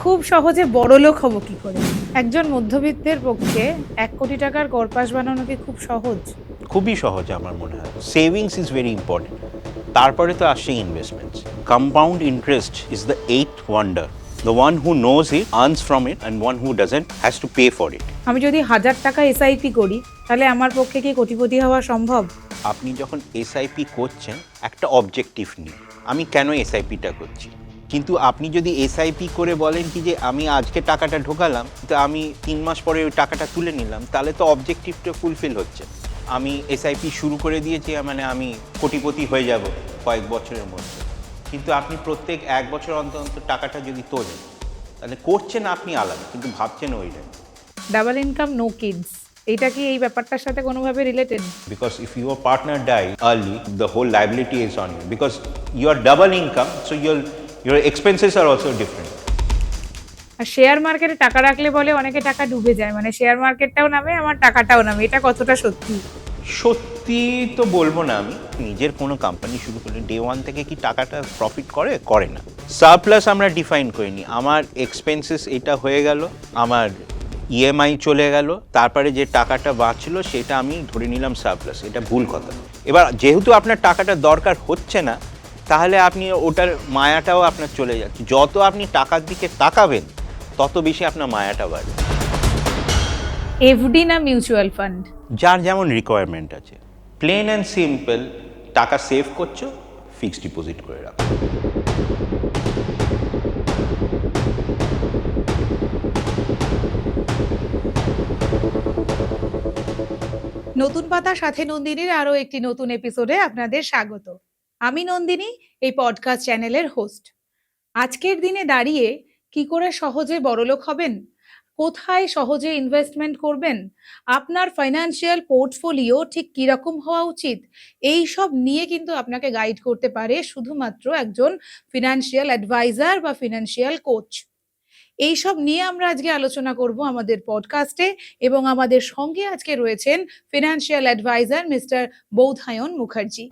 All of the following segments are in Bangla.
খুব সহজে বড়লোক হব কি করে? একজন মধ্যবিত্তের পক্ষে ১ কোটি টাকার কর্পাস বানানো কি খুব সহজ? খুবই সহজ আমার মনে হয়। Savings is very important. তারপরে তো আসছে investments. Compound interest is the eighth wonder. The one who knows it earns from it and one who doesn't has to pay for it. আমি যদি ১০০০ টাকা এসআইপি করি তাহলে আমার পক্ষে কি কোটিপতি হওয়া সম্ভব? আপনি যখন এসআইপি করছেন একটা অবজেক্টিভ নিয়ে, আমি কেন এসআইপিটা করছি, কিন্তু আপনি যদি এসআইপি করে বলেন কি যে আমি আজকে টাকাটা ঢোকালাম তো আমি ৩ মাস পরে ওই টাকাটা তুলে নিলাম, তাহলে তো অবজেক্টিভটা ফুলফিল হচ্ছে। আমি এসআইপি শুরু করে দিয়েছি মানে আমি কোটিপতি হয়ে যাব কয়েক বছরের মধ্যে, কিন্তু আপনি প্রত্যেক ১ বছর অন্তর অন্তর টাকাটা যদি তোলেন তাহলে করছেন আপনি আলাদা, কিন্তু ভাবছেন ওইটাই। ডাবল ইনকাম নো কিডস, এটা কি এই ব্যাপারটার সাথে কোনোভাবে related? Because if your partner die early, the whole liability is on you. Because you are double income, so your expenses are also different. আর শেয়ার মার্কেটে টাকা রাখলে বলে অনেকে টাকা ডুবে যায়, মানে শেয়ার মার্কেটটাও নামে আমার টাকাটাও নামে, এটা কতটা সত্যি? সত্যি তো বলবো না। আমি নিজের কোনো কোম্পানি শুরু করলে ডে ওয়ান থেকে কি টাকাটা প্রফিট করে না। সারপ্লাস আমরা ডিফাইন করিনি। আমার এক্সপেন্সেস এটা হয়ে গেল, আমার ইএমআই চলে গেল, তারপরে যে টাকাটা বাঁচলো সেটা আমি ধরে নিলাম সারপ্লাস। এটা ভুল কথা। এবার যেহেতু আপনার টাকাটা দরকার হচ্ছে না, তাহলে আপনি ওটার মায়াটাও আপনার চলে যাচ্ছে। যত আপনি টাকার দিকে তাকাবেন তত বেশি আপনার মায়াটা বাড়বে। এফডি না মিউচুয়াল ফান্ড? যার যেমন রিকোয়ারমেন্ট আছে। প্লেন অ্যান্ড সিম্পল, টাকা সেভ করছো, ফিক্সড ডিপোজিট করে রাখো। নতুন পাতা সাথে নন্দিনীর আরো একটি নতুন এপিসোডে আপনাদের স্বাগত। আমি নন্দিনী, এই পডকাস্ট চ্যানেলের হোস্ট। আজকের দিনে দাঁড়িয়ে কি করে সহজে বড়লোক হবেন, কোথায় সহজে ইনভেস্টমেন্ট করবেন, আপনার ফাইন্যান্সিয়াল পোর্টফোলিও ঠিক কিরকম হওয়া উচিত, এই সব নিয়ে কিন্তু আপনাকে গাইড করতে পারে শুধুমাত্র একজন ফিনান্সিয়াল অ্যাডভাইজার বা ফিনান্সিয়াল কোচ। এইসব নিয়ে আমরা আজকে আলোচনা করব আমাদের পডকাস্টে, এবং আমাদের সঙ্গে আজকে রয়েছেন financial adviser Mr Baudhayan Mukherjee.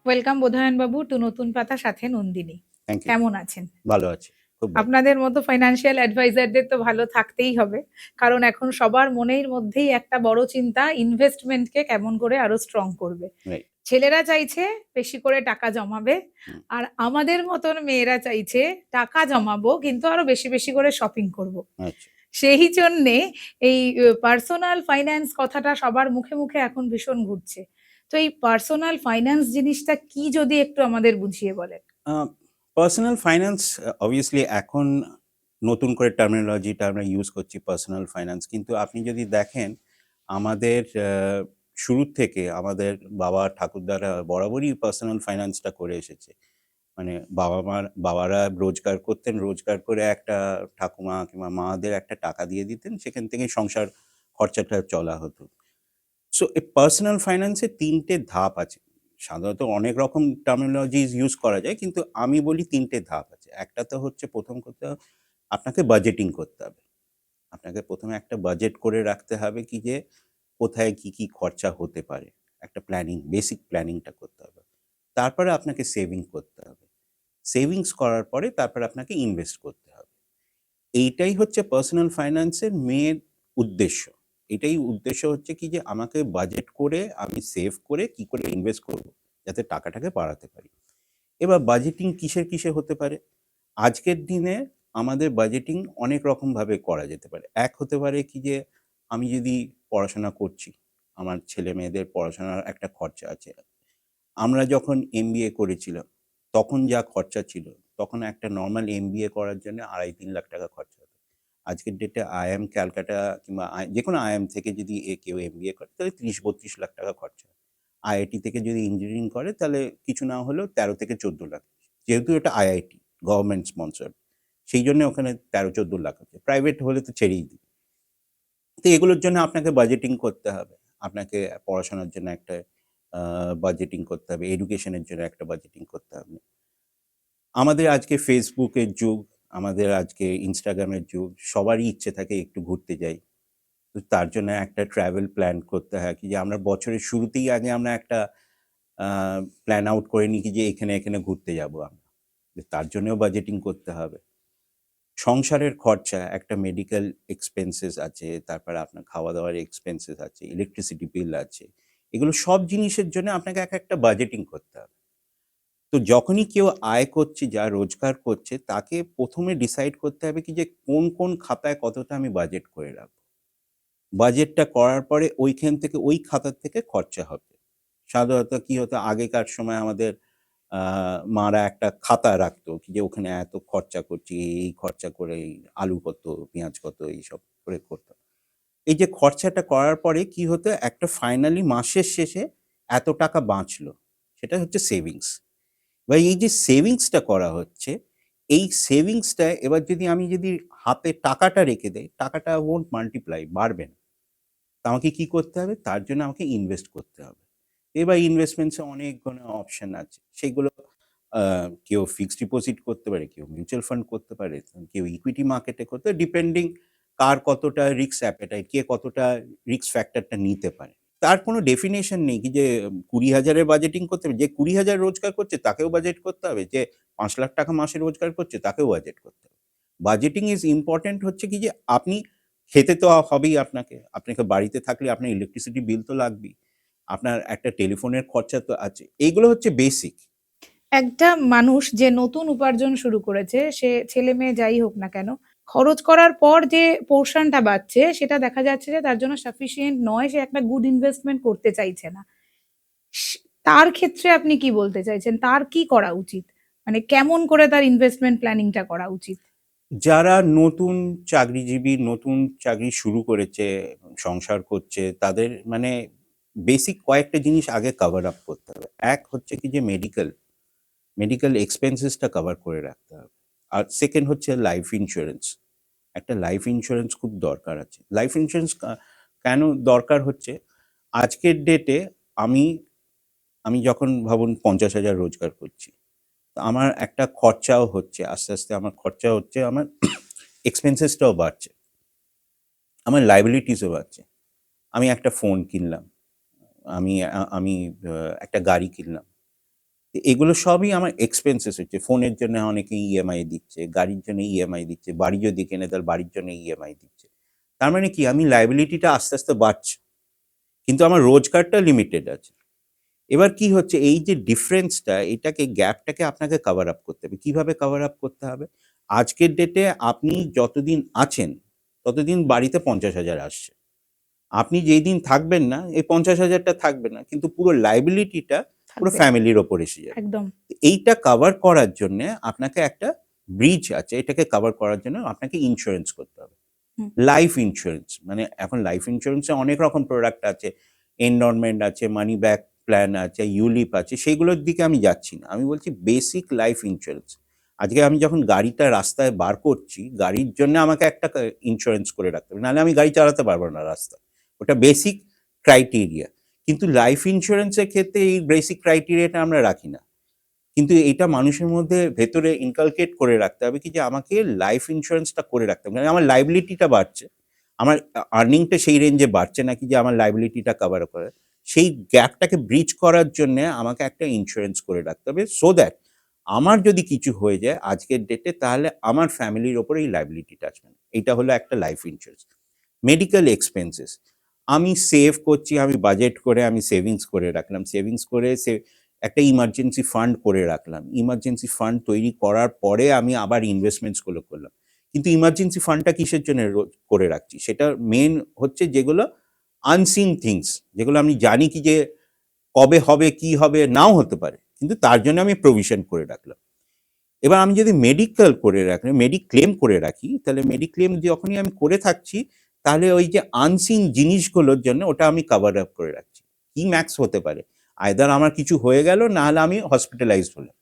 Welcome Bodhayan বাবু টু নতুন পাতা সাথে নন্দিনী। Thank you. কেমন আছেন? ভালো আছি, খুব ভালো। আপনাদের মতো ফাইন্যান্সিয়াল অ্যাডভাইজারদের তো ভালো থাকতেই হবে, কারণ এখন সবার মনের মধ্যেই একটা বড় চিন্তা, ইনভেস্টমেন্টকে কেমন করে আরো স্ট্রং করবে। Right. ছেলেরা চাইছে বেশি করে টাকা জমাবে, হুম। আর আমাদের মতন মেয়েরা চাইছে টাকা জমাবো কিন্তু আরো বেশি বেশি করে শপিং করব। আচ্ছা। সেই জন্যে এই পার্সোনাল ফাইন্যান্স কথাটা সবার মুখে মুখে এখন ভীষণ ঘুরছে। তো এই পার্সোনাল ফাইন্যান্স জিনিসটা কি, যদি একটু আমাদের বুঝিয়ে বলেন। পার্সোনাল ফাইন্যান্স অবভিয়াসলি এখন নতুন করে টার্মিনোলজিটা আমরা ইউজ করছি পার্সোনাল ফাইন্যান্স, কিন্তু আপনি যদি দেখেন আমাদের শুরুর থেকে আমাদের বাবা ঠাকুরদারা বরাবরই পার্সোনাল ফাইন্যান্সটা করে এসেছে। মানে বাবারা রোজগার করতেন, রোজগার করে একটা ঠাকুমা কিংবা মাদের একটা টাকা দিয়ে দিতেন, সেখান থেকে সংসার খরচাটা চলা হতো। সো এই পার্সোনাল ফাইন্যান্সের ৩টে ধাপ আছে। সাধারণত অনেক রকম টার্মিনোলজিস ইউজ করা যায়, কিন্তু আমি বলি ৩টে ধাপ আছে। একটা তো হচ্ছে প্রথম কথা, আপনাকে বাজেটিং করতে হবে। আপনাকে প্রথমে একটা বাজেট করে রাখতে হবে কি যে কোথায় কি খরচা হতে পারে। একটা প্ল্যানিং, বেসিক প্ল্যানিংটা করতে হবে। তারপরে আপনাকে সেভিং করতে হবে। সেভিংস করার পরে তারপরে আপনাকে ইনভেস্ট করতে হবে। এইটাই হচ্ছে পার্সোনাল ফাইন্যান্সের মেইন উদ্দেশ্য। এটাই উদ্দেশ্য হচ্ছে কি যে আমাকে বাজেট করে আমি সেভ করে কি করে ইনভেস্ট করব, যাতে টাকাটাকে বাড়াতে পারি। এবার বাজেটিং কিসের হতে পারে? আজকের দিনে আমাদের বাজেটিং অনেক রকমভাবে করা যেতে পারে। এক হতে পারে কি যে আমি যদি পড়াশোনা করছি, আমার ছেলেমেয়েদের পড়াশোনার একটা খরচা আছে। আমরা যখন এমবিএ করেছিলাম তখন যা খরচা ছিল, তখন একটা নরমাল এমবিএ করার জন্য ২.৫-৩ লাখ টাকা খরচা হতো। আজকের ডেটে আইআইএম ক্যালকাটা কিংবা যেকোনো আইআইএম থেকে যদি কেউ এমবিএ করে তাহলে ৩০-৩২ লাখ টাকা খরচা হয়। আইআইটি থেকে যদি ইঞ্জিনিয়ারিং করে তাহলে কিছু না হলেও ১৩-১৪ লাখ। যেহেতু এটা আইআইটি গভর্নমেন্ট স্পন্সর্ড, সেই জন্য ওখানে ১৩-১৪ লাখ হচ্ছে। প্রাইভেট হলে তো ছেড়েই দিই। তো এগুলোর জন্য আপনাকে বাজেটিং করতে হবে। আপনাকে পড়াশোনার জন্য একটা বাজেটিং করতে হবে, এডুকেশনের জন্য একটা বাজেটিং করতে হবে। আমাদের আজকে ফেসবুকের যুগ, আমাদের আজকে ইনস্টাগ্রামের যুগ, সবারই ইচ্ছে থাকে একটু ঘুরতে যাই, তো তার জন্য একটা ট্রাভেল প্ল্যান করতে হয় কি যে আমরা বছরের শুরুতেই আগে আমরা একটা প্ল্যান আউট করে নিই কি যে এখানে এখানে ঘুরতে যাব আমরা। তার জন্যও বাজেটিং করতে হবে। সংসারের খরচা, একটা মেডিকেল এক্সপেন্সেস আছে, তারপরে আপনার খাওয়া-দাওয়ার এক্সপেন্সেস আছে, ইলেকট্রিসিটি বিল আছে। এগুলো সব জিনিসের জন্য আপনাকে একটা বাজেটিং করতে হবে। তো যখনই কেউ আয় করছে, যা রোজগার করছে, তাকে ১ম এ ডিসাইড করতে হবে কি যে কোন, কোন খাতায় কতটা আমি বাজেট করে রাখবো। বাজেটটা করার পরে ওইখান থেকে ওই খাতা থেকে খরচা হবে। সাধারণত কি হতো আগেকার সময় আমাদের আ মারা একটা খাতা রাখতো কি যে ওখানে এত খরচা করছি, এই খরচা করে এই আলু কত, পেঁয়াজ কত এইসব করে করতো। এই যে খরচাটা করার পরে কি হতো একটা ফাইনালি মাসের শেষে এত টাকা বাঁচলো। সেটা হচ্ছে সেভিংস। এবার এই যে সেভিংসটা করা হচ্ছে, এই সেভিংসটা এবার আমি যদি হাতে টাকাটা রেখে দেই, টাকাটা won't multiply বাড়বে না। তো আমাকে কি করতে হবে? তার জন্য আমাকে ইনভেস্ট করতে হবে। এবার ইনভেস্টমেন্টস এ অনেকগুলো অপশন আছে। সেগুলো আ কেউ ফিক্সড ডিপোজিট করতে পারে, কেউ মিউচুয়াল ফান্ড করতে পারে, কেউ ইকুইটি মার্কেটে করতে পারে, ডিপেন্ডিং কার কতটা রিস্ক অ্যাপেটাইট, কে কতটা রিস্ক ফ্যাক্টরটা নিতে পারে। তার কোনো ডেফিনিশন নেই কি যে ২০,০০০ এর বাজেটিং করতে হবে। যে ২০,০০০ রোজগার করছে তাকেও বাজেট করতে হবে। যে ৳৫,০০,০০০ মাসে রোজগার করছে তাকেও বাজেট করতে হবে। বাজেটিং ইজ ইম্পোর্টেন্ট হচ্ছে কি যে আপনি খেতে তো হবেই আপনাকে। আপনাকে বাড়িতে থাকলে আপনার ইলেকট্রিসিটি বিল তো লাগবেই। আপনার একটা টেলিফোনের খরচা তো আছে। এইগুলো হচ্ছে বেসিক। একটা মানুষ যে নতুন উপার্জন শুরু করেছে, সে ছেলে-মেয়ে যাই হোক না কেন, খরচ করার পর যে পোরশনটা বাঁচছে, সেটা দেখা যাচ্ছে যে তার জন্য সাফিসিয়েন্ট নয়, সে একটা গুড ইনভেস্টমেন্ট করতে চাইছে না। স তার ক্ষেত্রে আপনি কি বলতে চাইছেন? তার কি করা উচিত? মানে কেমন করে তার ইনভেস্টমেন্ট প্ল্যানিংটা করা উচিত? যারা নতুন চাকরিজীবী, নতুন চাকরি শুরু করেছে, সংসার করছে, তাদের মানে বেসিক কয়েকটা জিনিস আগে কভার আপ করতে হবে। এক হচ্ছে কি যে মেডিকেল এক্সপেন্সেসটা কভার করে রাখতে হবে। আর সেকেন্ড হচ্ছে লাইফ ইন্সুরেন্স। একটা লাইফ ইন্সুরেন্স খুব দরকার আছে। লাইফ ইন্সুরেন্স কেন দরকার হচ্ছে, আজকের ডেটে আমি আমি যখন ভাবুন ৫০,০০০ রোজগার করছি। তো আমার একটা খরচাও হচ্ছে। আস্তে, আস্তে আমার খরচা হচ্ছে, আমার এক্সপেন্সেসটাও বাড়ছে। আমার লায়াবিলিটিসও বাড়ছে। আমি একটা ফোন কিনলাম। আমি একটা গাড়ি কিনলাম। এগুলো সবই আমার এক্সপেন্সেস হচ্ছে। ফোনের জন্য অনেকে ইএমআই দিচ্ছে, গাড়ির জন্য ইএমআই দিচ্ছে, বাড়ি যদি কেনে তাহলে বাড়ির জন্য ইএমআই দিচ্ছে। তার মানে কি আমি লায়াবিলিটিটা আস্তে, আস্তে বাড়ছে। কিন্তু আমার রোজগারটা লিমিটেড আছে। এবার কি হচ্ছে এই যে ডিফারেন্সটা এটাকে গ্যাপটাকে আপনাকে কভার আপ করতে হবে। কিভাবে কভার আপ করতে হবে? আজকের ডেটে আপনি যতদিন আছেন, ততদিন বাড়িতে ৫০,০০০ আসছে। আপনি যেইদিন থাকবেন না, এই ৫০,০০০ টা থাকবে না। কিন্তু পুরো লায়াবিলিটিটা পুরো থাকবে। ফ্যামিলির ওপর এসে যাবে। একদম। এইটা কভার করার জন্যে আপনাকে একটা ব্রিজ আছে। এটাকে কভার করার জন্য আপনাকে ইন্সুরেন্স করতে হবে। হুম। লাইফ ইন্সুরেন্স মানে এখন লাইফ ইন্সুরেন্সে অনেক রকম প্রোডাক্ট আছে। এনডোরমেন্ট আছে, মানি ব্যাক প্ল্যান আছে, ইউলিপ আছে। সেইগুলোর দিকে আমি যাচ্ছি না। আমি বলছি বেসিক লাইফ ইন্সুরেন্স। আজকে আমি যখন গাড়িটা রাস্তায় বার করছি, গাড়ির জন্য আমাকে একটা ইন্সুরেন্স করে রাখতে হবে। নাহলে আমি গাড়ি চালাতে পারব না রাস্তায়। ওটা বেসিক ক্রাইটেরিয়া। কিন্তু লাইফ ইন্সুরেন্সের ক্ষেত্রে এই বেসিক ক্রাইটেরিয়াটা আমরা রাখি না। কিন্তু এটা মানুষের মধ্যে ভেতরে ইনকালকেট করে রাখতে হবে কি যে আমাকে লাইফ ইন্সুরেন্সটা করে রাখতে হবে। কারণ আমার লায়াবিলিটিটা বাড়ছে। আমার আর্নিংটা সেই রেঞ্জে বাড়ছে না কি যে আমার লায়াবিলিটিটা কভার করে। সেই গ্যাপটাকে ব্রিজ করার জন্যে আমাকে একটা ইন্সুরেন্স করে রাখতে হবে সো দ্যাট আমার যদি কিছু হয়ে যায় আজকের ডেটে তাহলে আমার ফ্যামিলির উপরে এই লায়াবিলিটিটা আসবে না। এইটা হলো একটা লাইফ ইন্সুরেন্স। মেডিকেল এক্সপেন্সেস আমি সেভ করছি, আমি বাজেট করে আমি সেভিংস করে রাখলাম। সেভিংস করে একটা ইমার্জেন্সি ফান্ড করে রাখলাম। ইমার্জেন্সি ফান্ড তৈরি করার পরে আমি আবার ইনভেস্টমেন্টস গুলো করলাম। কিন্তু ইমার্জেন্সি ফান্ডটা কিসের জন্য করে রাখছি? সেটা মেইন হচ্ছে যেগুলো আনসিন থিংস, যেগুলো আমি জানি কি যে কবে হবে, কি হবে, নাও হতে পারে। কিন্তু তার জন্য আমি প্রভিশন করে রাখলাম। এবার আমি যদি মেডিকেল করে রাখি, মেডিক্লেম করে রাখি, তাহলে মেডিক্লেম যখনই আমি করে থাকছি, তাহলে ওই যে আনসিন জিনিসগুলোর জন্য ওটা আমি কভার আপ করে রাখছি। কি ম্যাক্স হতে পারে? আইদার আমার কিছু হয়ে গেল, না হলে আমি হসপিটালাইজড হলাম।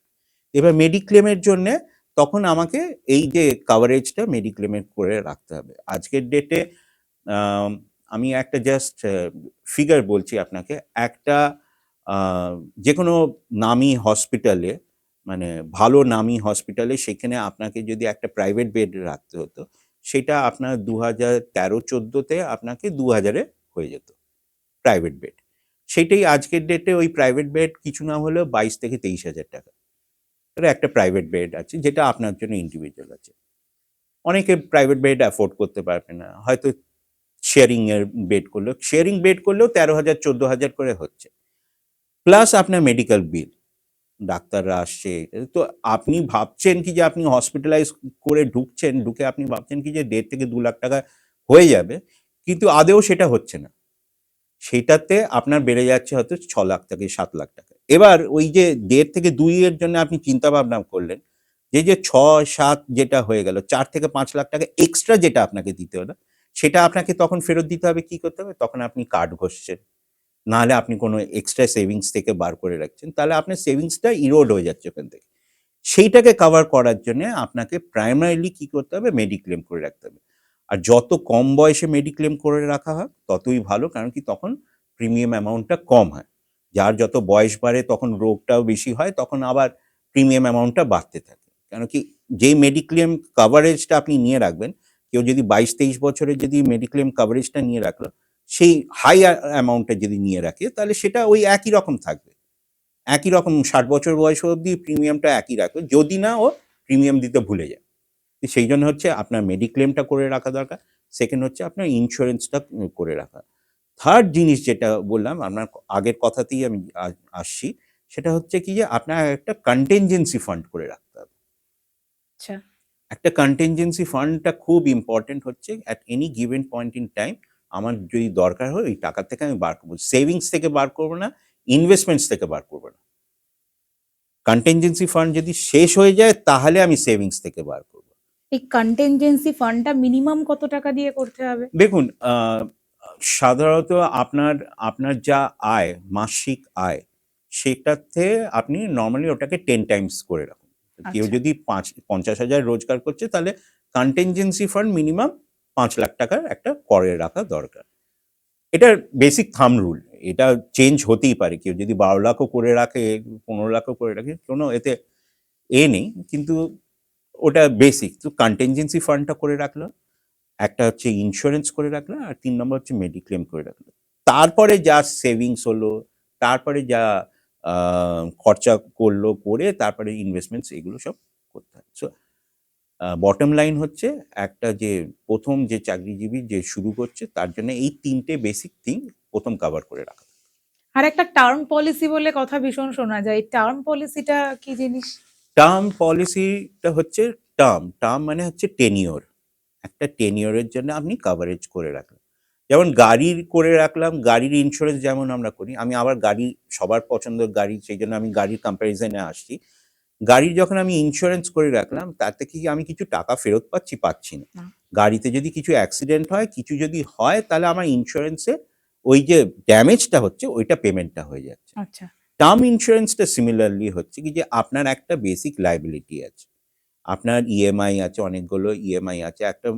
এবার মেডিক্লেমের জন্যে তখন আমাকে এই যে কভারেজটা মেডিক্লেমের করে রাখতে হবে। আজকের ডেটে আম আমি একটা জাস্ট ফিগার বলছি আপনাকে। একটা আ যেকোনো নামী হসপিটালে মানে ভালো নামী হসপিটালে সেখানে আপনাকে যদি একটা প্রাইভেট বেড রাখতে হতো, সেটা আপনার 2013-14-তে আপনাকে 2000-এ হয়ে যেত প্রাইভেট বেড। সেটাই আজকের ডেটে ওই প্রাইভেট বেড কিছু না হলেও 22,000 থেকে 23,000 টাকা। এটা একটা প্রাইভেট বেড আছে যেটা আপনার জন্য ইন্ডিভিজুয়াল আছে। অনেকে প্রাইভেট বেড অ্যাফোর্ড করতে পারবে না, হয়তো শেয়ারিং বেড করলেও 13,000 14,000 করে হচ্ছে, প্লাস আপনার মেডিকেল বিল, ডাক্তাররা আসছে। তো আপনি ভাবছেন কি যে আপনি হসপিটালাইজ করে ঢুকে আপনি ভাবছেন কি যে 1.5 থেকে 2 লাখ টাকা হয়ে যাবে, কিন্তু আদেও সেটা হচ্ছে না। সেটাতে আপনার বেড়ে যাচ্ছে হয়তো 6 লাখ থেকে 7 লাখ টাকা। এবার ওই যে 1.5 থেকে 2 এর জন্য আপনি চিন্তা ভাবনা করলেন, যে 6-7 যেটা হয়ে গেল, 4 থেকে 5 লাখ টাকা এক্সট্রা যেটা আপনাকে দিতে হলো, সেটা আপনাকে তখন ফেরত দিতে হবে। কি করতে হবে? তখন আপনি কার্ড ঘষছেন, নাহলে আপনি কোনো এক্সট্রা সেভিংস থেকে বার করে রাখছেন, তাহলে আপনার সেভিংসটা ইরোড হয়ে যাচ্ছে ওখান থেকে। সেইটাকে কভার করার জন্য আপনাকে প্রাইমারিলি কি করতে হবে? মেডিক্লেম করে রাখতে হবে। আর যত কম বয়সে মেডিক্লেম করে রাখা হয় ততই ভালো, কারণ কি তখন প্রিমিয়াম অ্যামাউন্টটা কম হয়। যার যত বয়স বাড়ে তখন রোগটাও বেশি হয়, তখন আবার প্রিমিয়াম অ্যামাউন্টটা বাড়তে থাকে। কেন কি, যেই মেডিক্লেম কভারেজটা আপনি নিয়ে রাখবেন, কেউ যদি 22-23 বছরের যদি মেডিক্লেম কভারেজটা নিয়ে রাখলো, সেই হাই অ্যামাউন্টটা যদি নিয়ে রাখে, তাহলে সেটা ওই একই রকম থাকবে। একই রকম 60 বছর বয়স অবধি প্রিমিয়ামটা একই রাখবে, যদি না ও প্রিমিয়াম দিতে ভুলে যায়। তো সেই জন্য হচ্ছে আপনার মেডিক্লেমটা করে রাখা দরকার। সেকেন্ড হচ্ছে আপনার ইন্স্যুরেন্সটা করে রাখা। থার্ড জিনিস যেটা বললাম, আপনার আগের কথাতেই আমি আসছি, সেটা হচ্ছে কি যে আপনার একটা কন্টিনজেন্সি ফান্ড করে রাখতে হবে। আচ্ছা। একটা কন্টিনজেন্সি ফান্ডটা খুব ইম্পর্টেন্ট হচ্ছে, at any given point in time আমার যদি দরকার হয় ওই টাকা থেকে আমি বার করবো। সেভিংস থেকে বার করবো না, ইনভেস্টমেন্টস থেকে বার করবো না। কন্টিনজেন্সি ফান্ড যদি শেষ হয়ে যায় তাহলে আমি সেভিংস থেকে বার করবো। এই কন্টিনজেন্সি ফান্ডটা মিনিমাম কত টাকা দিয়ে করতে হবে? দেখুন, সাধারণত আপনার আপনার যা আয়, মাসিক আয়, সেটাতে আপনি নরমালি ওটাকে 10 টাইমস করে রাখুন। কেউ আচ্ছা। যদি 50,000 রোজগার করছে, তাহলে কন্টিনজেন্সি ফান্ড মিনিমাম 5 লাখ টাকার একটা করে রাখা দরকার। এটা বেসিক থাম রুল। এটা চেঞ্জ হতেই পারে। কেউ যদি 12 লাখও করে রাখে, 15 লাখও করে রাখে, কোনো এতে নেই। কিন্তু ওটা বেসিক। তো কন্টিনজেন্সি ফান্ডটা করে রাখলো, একটা হচ্ছে ইন্স্যুরেন্স করে রাখলো, আর 3 নম্বর হচ্ছে মেডিক্লেম করে রাখলো। তারপরে যা সেভিংস হলো, তারপরে যা খরচা করলো, করে তারপরে ইনভেস্টমেন্টস, এগুলো সব করতে হয়। সো বটম লাইন হচ্ছে, একটা যে প্রথম যে চাকরিজীবী যে শুরু করছে, তার জন্য এই 3টে বেসিক থিং প্রথম কভার করে রাখা। আর একটা টার্ম পলিসি বলে কথা ভীষণ শোনা যায়। টার্ম পলিসিটা কি জিনিস? টার্ম পলিসিটা হচ্ছে, টার্ম মানে হচ্ছে টেনিওর। একটা টেনিওরের জন্য আপনি কভারেজ করে রাখলেন। যেমন গাড়ির করে রাখলাম, গাড়ির ইন্স্যুরেন্স যেমন আমরা করি। আমি আবার গাড়ি, সবার পছন্দের গাড়ি, সেই জন্য আমি গাড়ির কম্প্যারিজনে আসছি। গাড়ির যখন আমি ইন্স্যুরেন্স করে রাখলাম, তাতে কি আমি কিছু টাকা ফেরত পাচ্ছি? পাচ্ছি না। না। গাড়িতে যদি কিছু অ্যাক্সিডেন্ট হয়, কিছু যদি হয়, তাহলে আমার ইন্স্যুরেন্সে ওই যে ড্যামেজটা হচ্ছে ওইটা পেমেন্টটা হয়ে যাচ্ছে। আচ্ছা। টার্ম ইন্স্যুরেন্সটা সিমিলারলি হচ্ছে কি যে আপনার একটা বেসিক লায়াবিলিটি আছে, আপনার ইএমআই আছে, অনেকগুলো ইএমআই আছে, একটা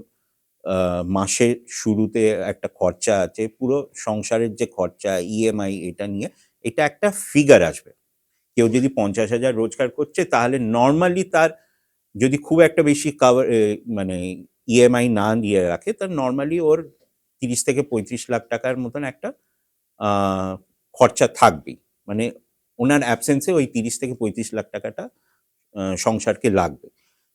মাসের শুরুতে একটা খরচা আছে, পুরো সংসারের যে খরচা, ইএমআই, এটা নিয়ে এটা একটা ফিগার আসবে। কেউ যদি 50,000 রোজগার করছে, তাহলে নর্মালি তার যদি খুব একটা বেশি মানে ইএমআই না দিয়ে রাখে, তার নর্মালি ওর 30 থেকে 35 লাখ টাকার মতন একটা আহ, খরচা থাকবেই। মানে ওনার অ্যাবসেন্সে ওই 30 থেকে 35 লাখ টাকাটা সংসারকে লাগবে।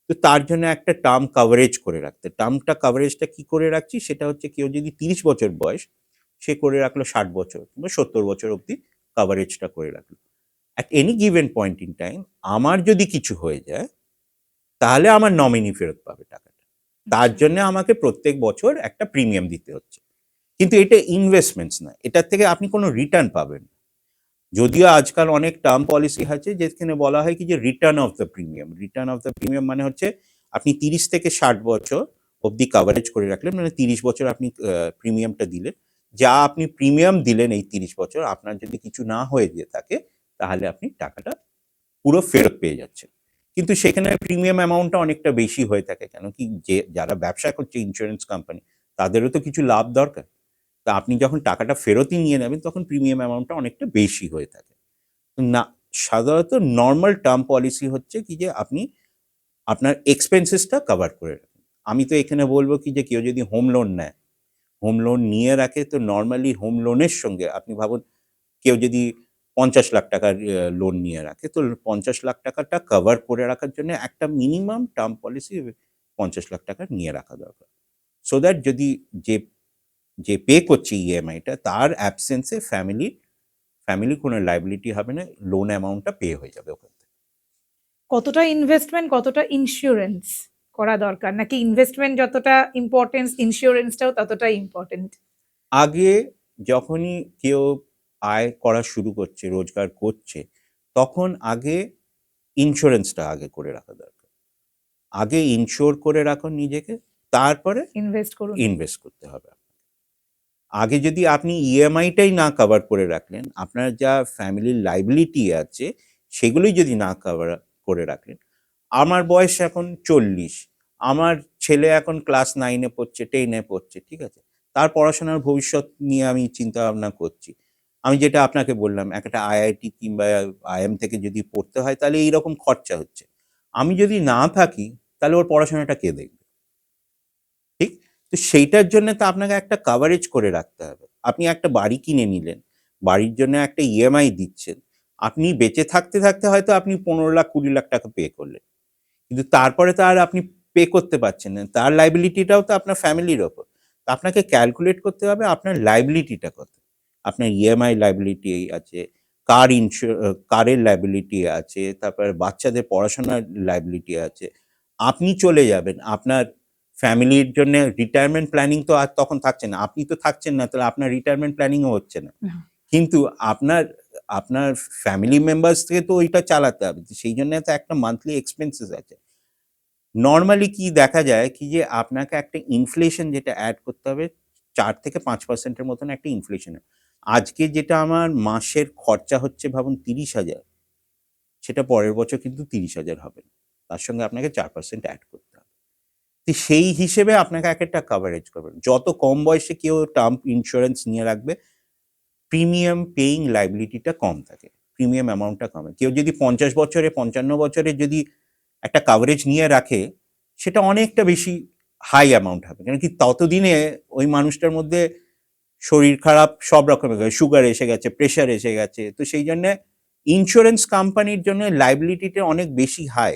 তো তার জন্য একটা টার্ম কভারেজ করে রাখতে, টার্মটা কভারেজটা কি করে রাখছি, সেটা হচ্ছে কেউ যদি 30 বছর বয়স, সে করে রাখলো 60 বছর কিংবা 70 বছর অবধি কভারেজটা করে রাখলো। At any given point in time আমার যদি কিছু হয়ে যায়, তাহলে আমার নমিনি ফেরত পাবে টাকাটা। তার আচ্ছা। জন্য আমাকে প্রত্যেক বছর একটা প্রিমিয়াম দিতে হচ্ছে। কিন্তু এটা ইনভেস্টমেন্টস না, এটার থেকে আপনি কোনো রিটার্ন পাবেন না। যদিও আজকাল অনেক টার্ম পলিসি আছে যেখানে বলা হয় কি যে return of the premium. Return of the premium মানে হচ্ছে আপনি 30 থেকে 60 বছর অবধি কভারেজ করে রাখলেন, মানে 30 বছর আপনি প্রিমিয়ামটা দিলেন। যা আপনি প্রিমিয়াম দিলেন এই 30 বছর, আপনার যদি কিছু না হয়ে যেয়ে থাকে, তাহলে আপনি টাকাটা পুরো ফেরত পেয়ে যাচ্ছেন। কিন্তু সেখানে প্রিমিয়াম অ্যামাউন্টটা অনেকটা বেশি হয়ে থাকে। কেন কি, যে যারা ব্যবসা করছে ইন্স্যুরেন্স কোম্পানি, তাদেরও তো কিছু লাভ দরকার। তা আপনি যখন টাকাটা ফেরতই নিয়ে নেবেন, তখন প্রিমিয়াম অ্যামাউন্টটা অনেকটা বেশি হয়ে থাকে। না, সাধারণত নরমাল টার্ম পলিসি হচ্ছে কি যে আপনি আপনার এক্সপেন্সেসটা কভার করে রাখেন। আমি তো এখানে বলবো কি যে কেউ যদি হোম লোন নেয়, হোম লোন নিয়ে রাখে, তো নর্মালি হোম লোনের সঙ্গে আপনি ভাবুন কেউ যদি 50 লাখ টাকার লোন নিয়ে রাখে, তো 50 লাখ টাকাটা কভার করে রাখার জন্য একটা মিনিমাম টার্ম পলিসি 50 লাখ টাকা নিয়ে রাখা দরকার, সো দ্যাট যদি যে যে পে করছে ইএমআইটা তার অ্যাবসেন্সে ফ্যামিলি কোনো লাইবিলিটি হবে না, লোন অ্যামাউন্টটা পে হয়ে যাবে ওখান থেকে। কতটা ইনভেস্টমেন্ট, কতটা ইন্স্যুরেন্স করা দরকার, নাকি ইনভেস্টমেন্ট যতটা ইম্পর্টেন্স ইন্স্যুরেন্সটাও ততটাই ইম্পর্টেন্ট? আগে যখনই কেউ আয় করা শুরু করছে, রোজগার করছে, তখন আগে ইন্স্যুরেন্সটা আগে করে রাখা দরকার। আগে ইনশিওর করে রাখুন নিজেকে, তারপরে ইনভেস্ট করুন। ইনভেস্ট করতে হবে। আগে যদি আপনি ইএমআইটাই না কভার করে রাখলেন, আপনার যা ফ্যামিলির লাইবিলিটি আছে সেগুলোই যদি না কভার করে রাখলেন, আমার বয়স এখন 40, আমার ছেলে এখন ক্লাস 9-এ পড়ছে, 10-এ পড়ছে, ঠিক আছে? তার পড়াশোনার ভবিষ্যৎ নিয়ে আমি চিন্তা ভাবনা করছি। আমি যেটা আপনাকে বললাম, একটা আইআইটি কিংবা আইএম থেকে যদি পড়তে হয় তাহলে এইরকম খরচা হচ্ছে। আমি যদি না থাকি তাহলে ওর পড়াশোনাটা কে দেখবে? ঠিক? তো সেইটার জন্য তো আপনাকে একটা কভারেজ করে রাখতে হবে। আপনি একটা বাড়ি কিনে নিলেন, বাড়ির জন্য একটা ইএমআই দিচ্ছেন। আপনি বেঁচে থাকতে, থাকতে হয়তো আপনি 15 লাখ 20 লাখ টাকা পে করলেন। কিন্তু তারপরে তো আর আপনি পে করতে পারছেন না। তার লায়াবিলিটিটাও তো আপনার ফ্যামিলির ওপর। তো আপনাকে ক্যালকুলেট করতে হবে আপনার লায়াবিলিটিটা কত। আপনার ইএমআই লায়াবিলিটি আছে, কারের লায়াবিলিটি আছে, তারপরে বাচ্চাদের পড়াশোনার লায়াবিলিটি আছে। আপনি চলে যাবেন, আপনার ফ্যামিলির জন্য রিটায়ারমেন্ট প্ল্যানিং তো আর তখন থাকছে না। আপনি তো থাকছেন না, তাহলে আপনার রিটায়ারমেন্ট প্ল্যানিংও হচ্ছে না। না। কিন্তু আপনার আপনার ফ্যামিলি মেম্বার্স থেকে তো ওইটা চালাতে হবে। সেই জন্য তো একটা মান্থলি এক্সপেন্সেস আছে। নরমালি কি দেখা যায় কি যে আপনাকে একটা ইনফ্লেশন যেটা অ্যাড করতে হবে, 4 থেকে 5% এর মতন একটা ইনফ্লেশন। আজকে যেটা আমার মাসের খরচা হচ্ছে ভাবুন 30,000, সেটা পরের বছর কিন্তু 30,000 হবে না। তার সঙ্গে আপনাকে 4% অ্যাড করতে হবে। তো সেই হিসেবে আপনাকে একেকটা কভারেজ করবেন। যত কম বয়সে কেউ টার্ম ইন্সুরেন্স নিয়ে রাখবে, প্রিমিয়াম পেইং লায়াবিলিটিটা কম থাকে। প্রিমিয়াম অ্যামাউন্টটা কমে। কেউ যদি 50 বছরে 55 বছরে যদি একটা কভারেজ নিয়ে রাখে, সেটা অনেকটা বেশি হাই অ্যামাউন্ট হবে। কেন কি ততদিনে ওই মানুষটার মধ্যে শরীর খারাপ সব রকমের, সুগার এসে গেছে, প্রেশার এসে গেছে। তো সেই জন্যে ইন্স্যুরেন্স কোম্পানির জন্য লায়াবিলিটিটা অনেক বেশি হাই।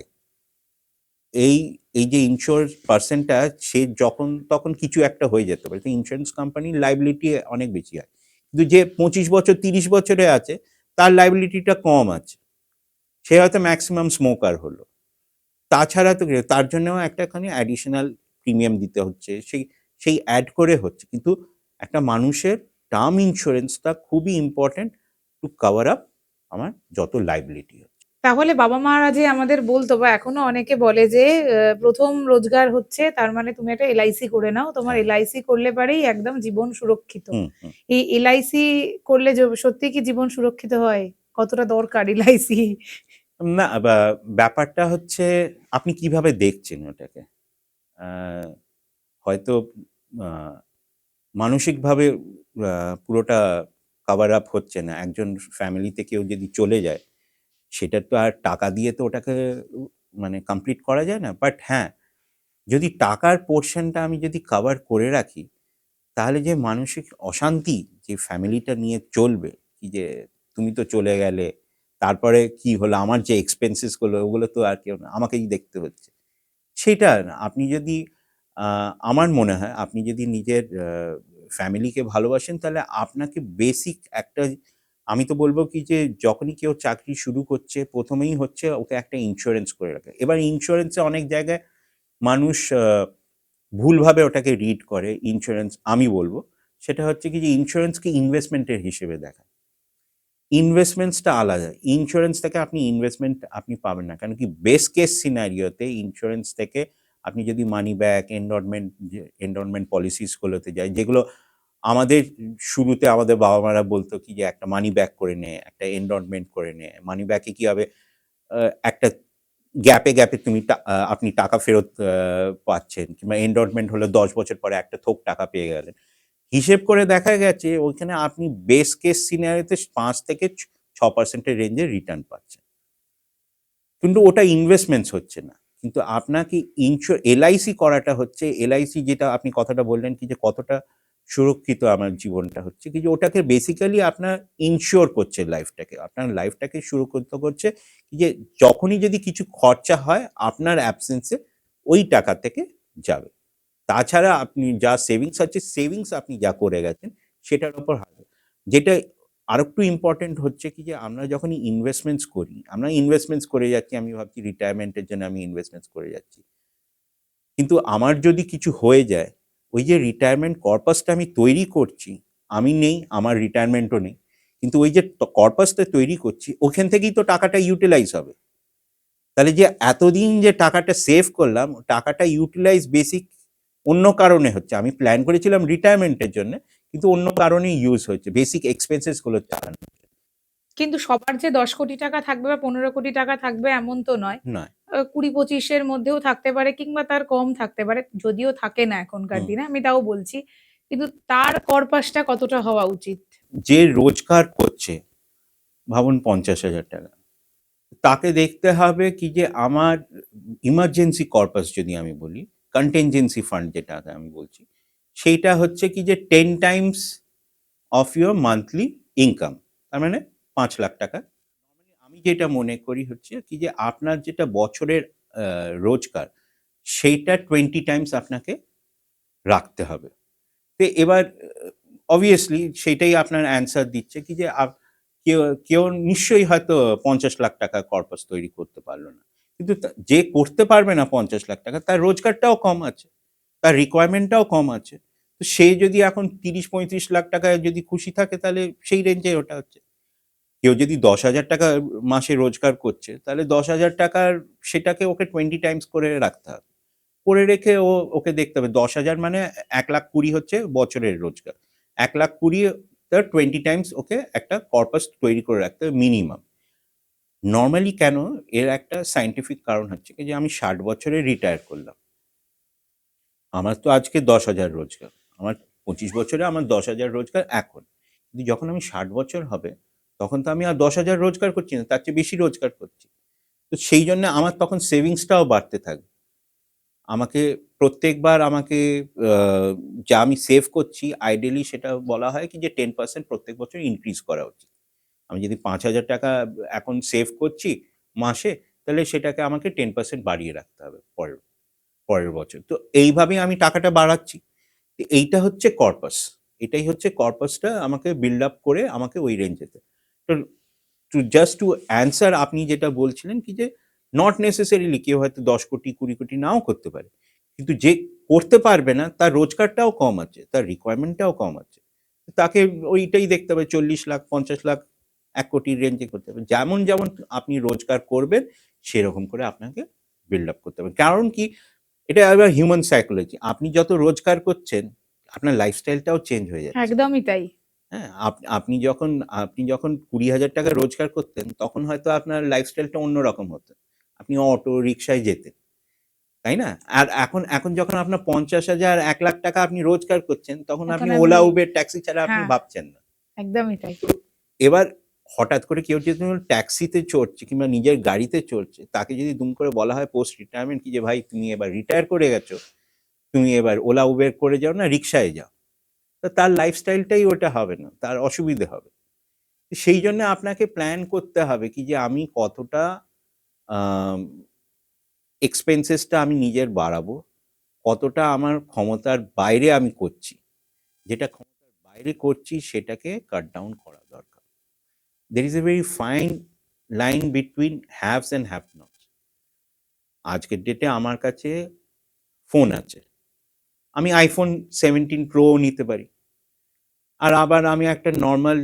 এই এই যে ইনশিওর পার্সনটা সে যখন তখন কিছু একটা হয়ে যেতে পারে। তো ইন্স্যুরেন্স কোম্পানির লায়াবিলিটি অনেক বেশি হয়। কিন্তু যে 25 বছর 30 বছরে আছে তার লায়াবিলিটিটা কম আছে। সে হয়তো ম্যাক্সিমাম স্মোকার হলো। তাছাড়া তো তার জন্যও একটাখানি অ্যাডিশনাল প্রিমিয়াম দিতে হচ্ছে। সেই অ্যাড করে হচ্ছে। কিন্তু একটা মানুষের টার্ম ইন্স্যুরেন্সটা খুবই ইম্পোর্টেন্ট টু কভার আপ আমার যত লায়াবিলিটি আছে। তাহলে বাবা মারা যে আমাদের বলতো, বা এখনো অনেকে বলে যে প্রথম রোজগার হচ্ছে তার মানে তুমি একটা এলআইসি করে নাও, তোমার হ্যাঁ। এলআইসি করলে পারেই একদম জীবন সুরক্ষিত। হুম, হুম। এই এলআইসি করলে সত্যি কি জীবন সুরক্ষিত হয়? কতটা দরকার এলআইসি? না, ব্যাপারটা হচ্ছে আপনি কিভাবে দেখছেন ওটাকে। আ হয়তো আ মানসিকভাবে পুরোটা কভার আপ হচ্ছে না। একজন ফ্যামিলিতে কেউ যদি চলে যায়, সেটা তো আর টাকা দিয়ে তো ওটাকে মানে কমপ্লিট করা যায় না। বাট হ্যাঁ, যদি টাকার পোরশনটা আমি যদি কভার করে রাখি, তাহলে যে মানসিক অশান্তি যে ফ্যামিলিটা নিয়ে চলবে, কি যে তুমি তো চলে গেলে, তারপরে কি হলো? আমার যে এক্সপেন্সেস গুলো ওগুলো তো আর কেউ না, আমাকেই দেখতে হচ্ছে। সেটা না। আপনি যদি আমার মনে হয় আপনি যদি নিজের ফ্যামিলিকে ভালোবাসেন তাহলে আপনাকে বেসিক একটা, আমি তো বলব কি যে যখনই কেউ চাকরি শুরু করছে ১ম এই হচ্ছে ওকে একটা ইন্স্যুরেন্স করে রাখা। এবার ইন্স্যুরেন্সে অনেক জায়গায় মানুষ ভুলভাবে ওটাকে রিড করে ইন্স্যুরেন্স, আমি বলব সেটা হচ্ছে কি যে ইন্স্যুরেন্সকে ইনভেস্টমেন্টের হিসেবে দেখায়। ইনভেস্টমেন্টসটা আলাদা। ইন্স্যুরেন্স থেকে আপনি ইনভেস্টমেন্ট আপনি পাবেন না। কারণ কি বেস্ট কেস সিনারিওতে ইন্স্যুরেন্স থেকে আপনি যদি মানি ব্যাক, এন্ডowment পলিসিস গুলোতে যাই, যেগুলো আমাদের শুরুতে আমাদের বাবা-মারা বলত কি যে একটা মানি ব্যাক করে নে, একটা এন্ডowment করে নে। মানি ব্যাকে কি হবে? আ একটা গ্যাপে তুমি আপনি টাকা ফেরত পাচ্ছেন, কিংবা এন্ডowment হলে ১০ বছর পরে একটা থোক টাকা পেয়ে গেলেন। হিসেব করে দেখা গেছে ওইখানে আপনি বেস্ট কেস সিনারিওতে ৫ থেকে ৬% এর রেঞ্জে রিটার্ন পাচ্ছেন। কিন্তু ওটা ইনভেস্টমেন্টস হচ্ছে না। কিন্তু আপনাকে এলআইসি করাটা হচ্ছে, এলআইসি যেটা আপনি কথাটা বললেন কি যে কতটা সুরক্ষিত আমার জীবনটা হচ্ছে কি যে ওটাকে বেসিক্যালি আপনার ইনশিওর করছে লাইফটাকে, আপনার লাইফটাকে সুরক্ষিত করছে কি যে যখনই যদি কিছু খরচা হয় আপনার অ্যাবসেন্সে ওই টাকা থেকে যাবে। তাছাড়া আপনি যা সেভিংস আছে, সেভিংস আপনি যা করে গেছেন সেটার উপর হাত। যেটা আরেকটু ইম্পর্টেন্ট হচ্ছে কি যে আমরা যখনই ইনভেস্টমেন্টস করি, আমরা ইনভেস্টমেন্টস করে যাচ্ছি, আমি ভাবছি রিটায়ারমেন্টের জন্য আমি ইনভেস্টমেন্টস করে যাচ্ছি, কিন্তু আমার যদি কিছু হয়ে যায়, ওই যে রিটায়ারমেন্ট কর্পাসটা আমি তৈরি করছি, আমি নেই, আমার রিটায়ারমেন্টও নেই, কিন্তু ওই যে কর্পাসটা তৈরি করছি ওখান থেকেই তো টাকাটা ইউটিলাইজ হবে। তাহলে যে এতদিন যে টাকাটা সেভ করলাম, টাকাটা ইউটিলাইজ বেসিক অন্য কারণে হচ্ছে। আমি প্ল্যান করেছিলাম রিটায়ারমেন্টের জন্য, কিন্তু অন্য কারণে ইউজ হচ্ছে, বেসিক এক্সপেন্সেস গুলো চালানো কিন্তু সবার যে 10 কোটি টাকা থাকবে বা 15 কোটি টাকা থাকবে এমন তো নয়। নয়। 20-25-এর মধ্যেও থাকতে পারে কিংবা তার কম থাকতে পারে, যদিও থাকে না এখনকার হুম। দিনে, আমি তাও বলছি। কিন্তু তার করপাসটা কতটা হওয়া উচিত? যে রোজগার করছে, ভাবুন 50,000 টাকা, তাকে দেখতে হবে কি যে আমার ইমার্জেন্সি কর্পাস যদি আমি বলি, কন্টিনজেন্সি ফান্ড যেটা আমি বলছি, সেইটা হচ্ছে কি যে 10 Times of your monthly income, তার মানে 5 লাখ টাকা। আমি যেটা মনে করি হচ্ছে কি যে আপনার যেটা বছরের রোজগার, সেইটা 20 টাইমস আপনাকে রাখতে হবে। তো এবার অবভিয়াসলি সেটাই আপনার অ্যান্সার দিচ্ছে কি যে কেউ কেউ নিশ্চয়ই হয়তো 50 লাখ টাকা কর্পাস তৈরি করতে পারলো না, কিন্তু যে করতে পারবে না 50 লাখ টাকা, তার রোজগারটাও কম আছে, তার রিকোয়ারমেন্টটাও কম আছে। তো সে যদি এখন 30-35 লাখ টাকায় যদি খুশি থাকে তাহলে সেই রেঞ্জে ওটা হচ্ছে। কেউ যদি 10,000 টাকা মাসে রোজগার করছে তাহলে 10,000 টাকার সেটাকে ওকে 20 টাইমস করে রাখতে হবে, করে রেখে ওকে দেখতে হবে 10,000 মানে 1,20,000 হচ্ছে বছরের রোজগার, 1,20,000 তার 20 টাইমস ওকে একটা কর্পাস তৈরি করে রাখতে হবে মিনিমাম। নর্মালি কেন, এর একটা সাইন্টিফিক কারণ হচ্ছে কি যে আমি 60 বছরে রিটায়ার করলাম, আমার তো আজকে 10,000 রোজগার, আমার 25 বছরে আমার 10,000 রোজগার এখন, কিন্তু যখন আমি 60 বছর হবে তখন তো আমি আর 10,000 রোজগার করছি না, তার চেয়ে বেশি রোজগার করছি। তো সেই জন্য আমার তখন সেভিংসটাও বাড়তে থাকবে। আমাকে প্রত্যেকবার আমাকে যা আমি সেভ করছি আইডিয়ালি সেটা বলা হয় কি যে 10% প্রত্যেক বছর ইনক্রিজ করা উচিত। আমি যদি 5,000 টাকা এখন সেভ করছি মাসে, তাহলে সেটাকে আমাকে 10% বাড়িয়ে রাখতে হবে পরের পরের বছর। তো এইভাবেই আমি টাকাটা বাড়াচ্ছি। তো এইটা হচ্ছে কর্পাস। এটাই হচ্ছে কর্পাসটা আমাকে বিল্ড আপ করে আমাকে ওই রেঞ্জেতে। তো জাস্ট টু অ্যান্সার আপনি যেটা বলছিলেন কি যে নট নেসেসারিলি কেউ হয়তো 10 কোটি 20 কোটি নাও করতে পারে, কিন্তু যে করতে পারবে না তার রোজগারটাও কম আছে, তার রিকোয়ারমেন্টটাও কম আছে, তাকে ওইটাই দেখতে হবে 40 লাখ 50 লাখ 1 কোটির রেঞ্জে করতে হবে। যেমন যেমন আপনি রোজগার করবেন সেরকম করে আপনাকে বিল্ড আপ করতে হবে। কারণ কি, এটা আবার হিউম্যান সাইকোলজি, আপনি যত রোজগার করছেন আপনার লাইফস্টাইলটাও চেঞ্জ হয়ে যাচ্ছে। একদমই তাই। হ্যাঁ, আপনি যখন 20,000 টাকা রোজগার করতেন তখন হয়তো আপনার লাইফস্টাইলটা অন্যরকম হতো, আপনি অটো রিক্সায় যেতেন, তাই না? আর এখন এখন যখন আপনার 50,000 1 লাখ টাকা আপনি রোজগার করছেন তখন এখন আপনি আমি, ওলা উবের ট্যাক্সি ছাড়া আপনি হ্যাঁ, ভাবছেন না। একদমই তাই। এবার হঠাৎ করে কেউ যদি ধরুন ট্যাক্সিতে চড়ছে কিংবা নিজের গাড়িতে চড়ছে, তাকে যদি দুম করে বলা হয় পোস্ট রিটায়ারমেন্ট কি যে ভাই তুমি এবার রিটায়ার করে গেছো, তুমি এবার ওলা উবের করে যাও না রিক্সায় যাও, তো তার লাইফস্টাইলটাই ওটা হবে না, তার অসুবিধে হবে। সেই জন্য আপনাকে প্ল্যান করতে হবে কি যে আমি কতটা এক্সপেন্সেসটা আমি নিজের বাড়াবো, কতটা আমার ক্ষমতার বাইরে আমি করছি, যেটা ক্ষমতার বাইরে করছি সেটাকে কাট ডাউন করা দরকার। There is a very fine line between haves and have nots. আজকের ডেটে আমার কাছে ফোন আছে, আমি আইফোন 17 প্রো নিতে পারি, আর আবার আমি একটা নর্মাল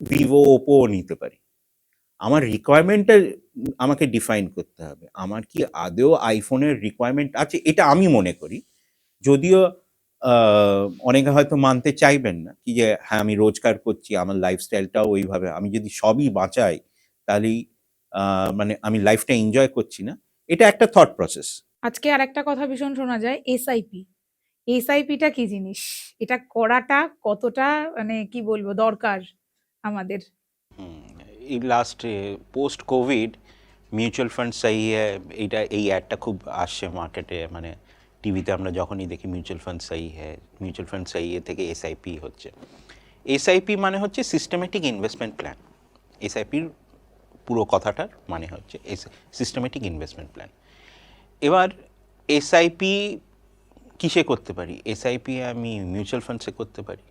ভিভো ওপো নিতে পারি। আমার রিকোয়ারমেন্টটা আমাকে ডিফাইন করতে হবে, আমার কি আদৌ আইফোনের রিকোয়ারমেন্ট আছে, এটা আমি মনে করি। যদিও অনেকে হয়তো মানতে চাইবেন না কি যে হ্যাঁ আমি রোজগার করছি, আমার লাইফস্টাইলটাও ওইভাবে, আমি যদি সবই বাঁচাই তাহলেই মানে আমি লাইফটা এনজয় করছি না। এটা একটা থট প্রসেস। আজকে আরেকটা কথা ভীষণ শোনা যায়, এসআইপি। এসআইপিটা কি জিনিস? এটা করাটা কতটা, মানে কি বলবো, দরকার আমাদের? এই last post Covid mutual fund সাই এইটা এই অ্যাডটা খুব আসছে মার্কেটে, মানে টিভিতে আমরা যখনই দেখি মিউচুয়াল ফান্ড সাই মিউচুয়াল ফান্ড সাই থেকে এসআইপি হচ্ছে। এসআইপি মানে হচ্ছে সিস্টেমেটিক ইনভেস্টমেন্ট প্ল্যান। এসআইপির পুরো কথাটার মানে হচ্ছে সিস্টেমেটিক ইনভেস্টমেন্ট প্ল্যান। এবার এসআইপি কিসে করতে পারি? এসআইপি আমি মিউচুয়াল ফান্ডসে করতে পারি,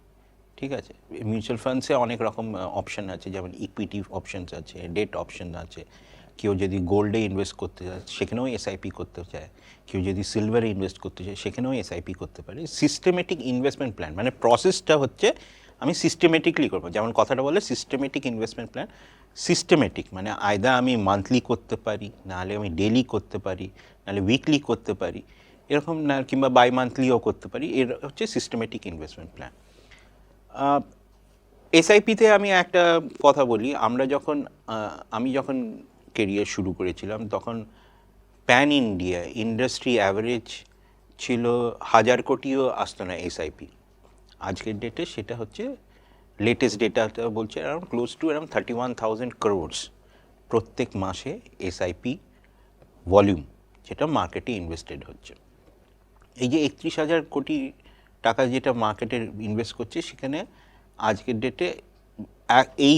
ঠিক আছে। মিউচুয়াল ফান্ডসে অনেক রকম অপশান আছে, যেমন ইকুইটি অপশানস আছে, ডেট অপশান আছে। কেউ যদি গোল্ডে ইনভেস্ট করতে চায় সেখানেও এসআইপি করতে চায়, কেউ যদি সিলভারে ইনভেস্ট করতে চায় সেখানেও এসআইপি করতে পারে। সিস্টেমেটিক ইনভেস্টমেন্ট প্ল্যান মানে প্রসেসটা হচ্ছে আমি সিস্টেমেটিকলি করবো, যেমন কথাটা বলে সিস্টেমেটিক ইনভেস্টমেন্ট প্ল্যান। সিস্টেমেটিক মানে আয়দা আমি মান্থলি করতে পারি, নাহলে আমি ডেলি করতে পারি, নাহলে উইকলি করতে পারি, এরকম না, কিংবা বাই মান্থলিও করতে পারি। এর হচ্ছে সিস্টেমেটিক ইনভেস্টমেন্ট প্ল্যান। এসআইপিতে আমি একটা কথা বলি, আমি যখন কেরিয়ার শুরু করেছিলাম তখন প্যান ইন্ডিয়া ইন্ডাস্ট্রি অ্যাভারেজ ছিল 1000 কোটিও আসতো না এসআইপি। আজকের ডেটে সেটা হচ্ছে, লেটেস্ট ডেটাটা বলছে around close two around 31,000 crores প্রত্যেক মাসে এসআইপি ভলিউম যেটা মার্কেটে ইনভেস্টেড হচ্ছে। এই যে 31,000 কোটি টাকা যেটা মার্কেটে ইনভেস্ট করছে, সেখানে আজকের ডেটে এই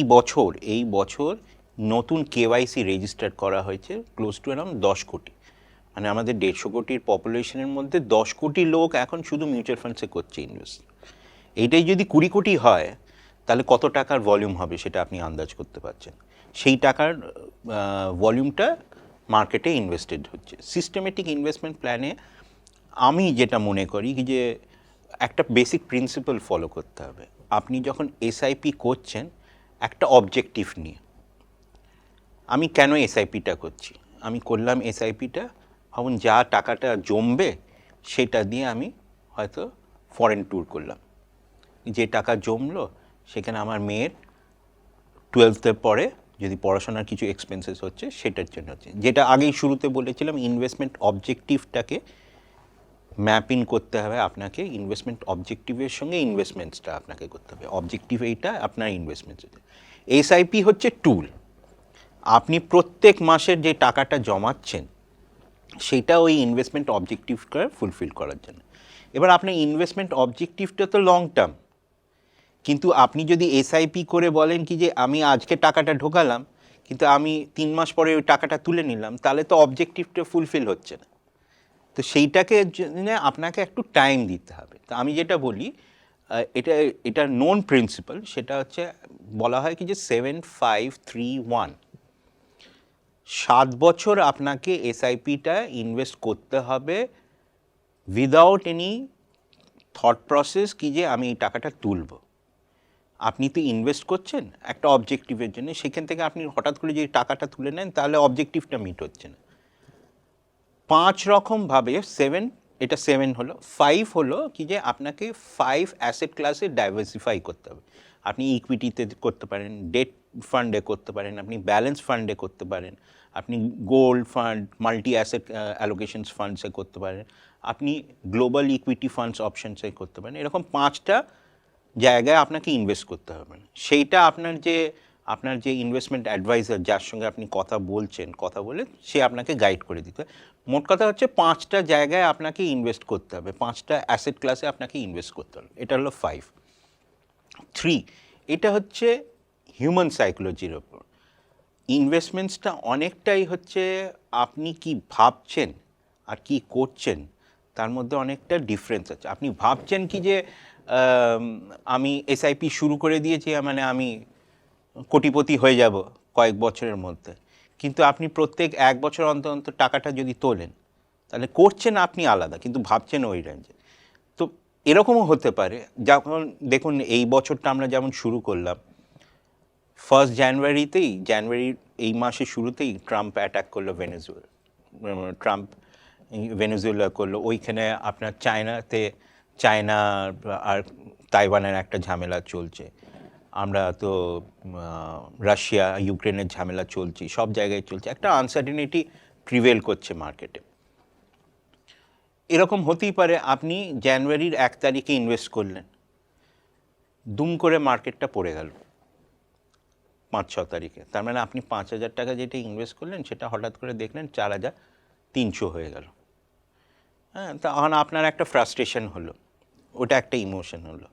বছর নতুন কেওয়াইসি রেজিস্টার করা হয়েছে ক্লোজ টু অ্যারাউন্ড 10 কোটি। মানে আমাদের 150 কোটির পপুলেশনের মধ্যে 10 কোটি লোক এখন শুধু মিউচুয়াল ফান্ডসে করছে ইনভেস্ট। এইটাই যদি 20 কোটি হয় তাহলে কত টাকার ভলিউম হবে সেটা আপনি আন্দাজ করতে পারছেন। সেই টাকার ভলিউমটা মার্কেটে ইনভেস্টেড হচ্ছে। সিস্টেমেটিক ইনভেস্টমেন্ট প্ল্যানে আমি যেটা মনে করি যে একটা বেসিক প্রিন্সিপাল ফলো করতে হবে। আপনি যখন এসআইপি করছেন একটা অবজেক্টিভ নিয়ে, আমি কেন এসআইপিটা করছি, আমি করলাম এসআইপিটা ভাবুন যা টাকাটা জমবে সেটা দিয়ে আমি হয়তো ফরেন ট্যুর করলাম, যে টাকা জমলো সেখানে আমার মেয়ের 12th পরে যদি পড়াশোনার কিছু এক্সপেন্সেস হচ্ছে সেটার জন্য হচ্ছে। যেটা আগেই শুরুতে বলেছিলাম, ইনভেস্টমেন্ট অবজেক্টিভটাকে ম্যাপ ইন করতে হবে আপনাকে। ইনভেস্টমেন্ট অবজেক্টিভের সঙ্গে ইনভেস্টমেন্টসটা আপনাকে করতে হবে। অবজেক্টিভ এইটা, আপনার ইনভেস্টমেন্টস। এসআইপি হচ্ছে টুল। আপনি প্রত্যেক মাসের যে টাকাটা জমাচ্ছেন সেটা ওই ইনভেস্টমেন্ট অবজেক্টিভটা ফুলফিল করার জন্য। এবার আপনার ইনভেস্টমেন্ট অবজেক্টিভটা তো লং টার্ম, কিন্তু আপনি যদি এসআইপি করে বলেন কি যে আমি আজকে টাকাটা ঢোকালাম কিন্তু আমি 3 মাস পরে ওই টাকাটা তুলে নিলাম, তাহলে তো অবজেক্টিভটা ফুলফিল হচ্ছে না। তো সেইটাকে জন্য আপনাকে একটু টাইম দিতে হবে। তো আমি যেটা বলি, এটা নোন প্রিন্সিপাল, সেটা হচ্ছে বলা হয় কি যে 7-5-3-1। 7 বছর আপনাকে এসআইপিটা ইনভেস্ট করতে হবে উইদাউট এনি থট প্রসেস কি যে আমি এই টাকাটা তুলব। আপনি তো ইনভেস্ট করছেন একটা অবজেক্টিভের জন্য, সেখান থেকে আপনি হঠাৎ করে যে টাকাটা তুলে নেন তাহলে অবজেক্টিভটা মিট হচ্ছে না। 5 রকমভাবে এটা 7 হলো। 5 হলো কি যে আপনাকে 5 অ্যাসেট ক্লাসে ডাইভার্সিফাই করতে হবে। আপনি ইকুইটিতে করতে পারেন, ডেট ফান্ডে করতে পারেন, আপনি ব্যালেন্স ফান্ডে করতে পারেন, আপনি gold fund, multi asset allocations ফান্ডসে করতে পারেন, আপনি গ্লোবাল ইকুইটি ফান্ডস অপশনসে করতে পারেন। এরকম 5টা জায়গায় আপনাকে ইনভেস্ট করতে হবে। সেইটা আপনার যে ইনভেস্টমেন্ট অ্যাডভাইজার যার সঙ্গে আপনি কথা বলে সে আপনাকে গাইড করে দিতে হবে। মোট কথা হচ্ছে 5টা জায়গায় আপনাকে ইনভেস্ট করতে হবে, 5টা অ্যাসেট ক্লাসে আপনাকে ইনভেস্ট করতে হবে। এটা হলো 5। 3, এটা হচ্ছে হিউম্যান সাইকোলজির ওপর। ইনভেস্টমেন্টসটা অনেকটাই হচ্ছে আপনি কি ভাবছেন আর কি করছেন তার মধ্যে অনেকটা ডিফারেন্স আছে। আপনি ভাবছেন কি যে আমি এসআইপি শুরু করে দিয়েছি মানে আমি কোটিপতি হয়ে যাব কয়েক বছরের মধ্যে, কিন্তু আপনি প্রত্যেক 1 বছর অন্তর অন্তর টাকাটা যদি তোলেন তাহলে করছেন আপনি আলাদা, কিন্তু ভাবছেন ওই রেঞ্জে। তো এরকমও হতে পারে, যখন দেখুন এই বছরটা আমরা যেমন শুরু করলাম 1 জানুয়ারিতেই, এই মাসের শুরুতেই ট্রাম্প অ্যাটাক করলো ভেনেজুয়েলা করলো। ওইখানে আপনার চায়না আর তাইওয়ানের একটা ঝামেলা চলছে। আমরা তো রাশিয়া ইউক্রেনের ঝামেলা চলছে, সব জায়গায় চলছে, একটা আনসার্টেনিটি প্রিভেল করছে মার্কেটে। এরকম হতেই পারে আপনি জানুয়ারির 1 তারিখে ইনভেস্ট করলেন, দুম করে মার্কেটটা পড়ে গেল, 5-6 তারিখে, তার মানে আপনি 5,000 টাকা যেটা ইনভেস্ট করলেন সেটা হঠাৎ করে দেখলেন 4,300 হয়ে গেল। হ্যাঁ, তখন আপনার একটা ফ্রাস্ট্রেশন হলো, ওটা একটা ইমোশন হলো,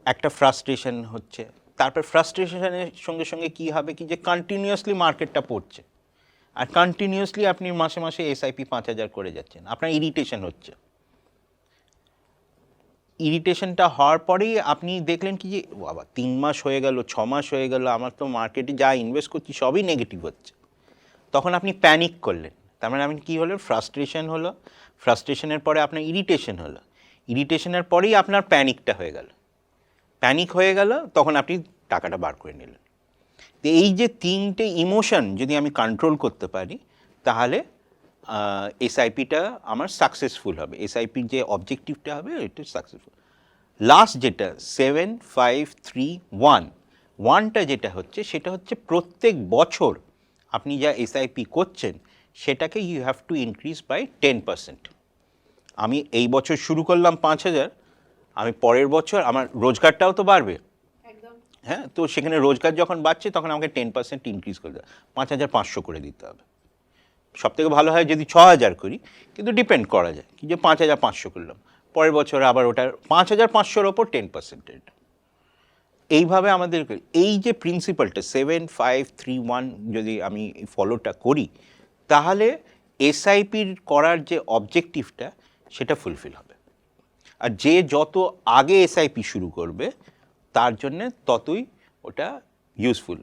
একটা ফ্রাস্ট্রেশন হচ্ছে। তারপর ফ্রাস্ট্রেশনের সঙ্গে সঙ্গে কী হবে কি, যে কন্টিনিউয়াসলি মার্কেটটা পড়ছে, আর কন্টিনিউয়াসলি আপনি মাসে মাসে এসআইপি 5,000 করে যাচ্ছেন, আপনার ইরিটেশন হচ্ছে। ইরিটেশনটা হওয়ার পরেই আপনি দেখলেন কি যে বাবা 3 মাস হয়ে গেল, 6 মাস হয়ে গেল, আমার তো মার্কেটে যা ইনভেস্ট করছি সবই নেগেটিভ হচ্ছে। তখন আপনি প্যানিক করলেন, তার মানে আপনি কী হলো, ফ্রাস্ট্রেশন হলো, ফ্রাস্ট্রেশনের পরে আপনার ইরিটেশন হলো, ইরিটেশনের পরেই আপনার প্যানিকটা হয়ে গেল, প্যানিক হয়ে গেল, তখন আপনি টাকাটা বার করে নিলেন। তো এই যে 3টে ইমোশন যদি আমি কন্ট্রোল করতে পারি, তাহলে এসআইপিটা আমার সাকসেসফুল হবে, এসআইপির যে অবজেক্টিভটা হবে এটা সাকসেসফুল। লাস্ট যেটা 7-5-3-1টা যেটা হচ্ছে, সেটা হচ্ছে প্রত্যেক বছর আপনি যা এসআইপি করছেন সেটাকে you have to increase by 10%। আমি এই বছর শুরু করলাম 5,000, আমি পরের বছর আমার রোজগারটাও তো বাড়বে। হ্যাঁ, তো সেখানে রোজগার যখন বাড়ছে তখন আমাকে 10% ইনক্রিজ করে দেবে, 5,500 করে দিতে হবে। সবথেকে ভালো হয় যদি 6,000 করি, কিন্তু ডিপেন্ড করা যায় কি যে 5,500 করলাম, পরের বছর আবার ওটার 5,500-র ওপর 10%। এইভাবে আমাদের এই যে প্রিন্সিপালটা 7-5-3-1 যদি আমি ফলোটা করি, তাহলে এসআইপির করার যে অবজেক্টিভটা সেটা ফুলফিল হবে। আর যে যত আগে এসআইপি শুরু করবে তার জন্যে ততই ওটা ইউজফুল।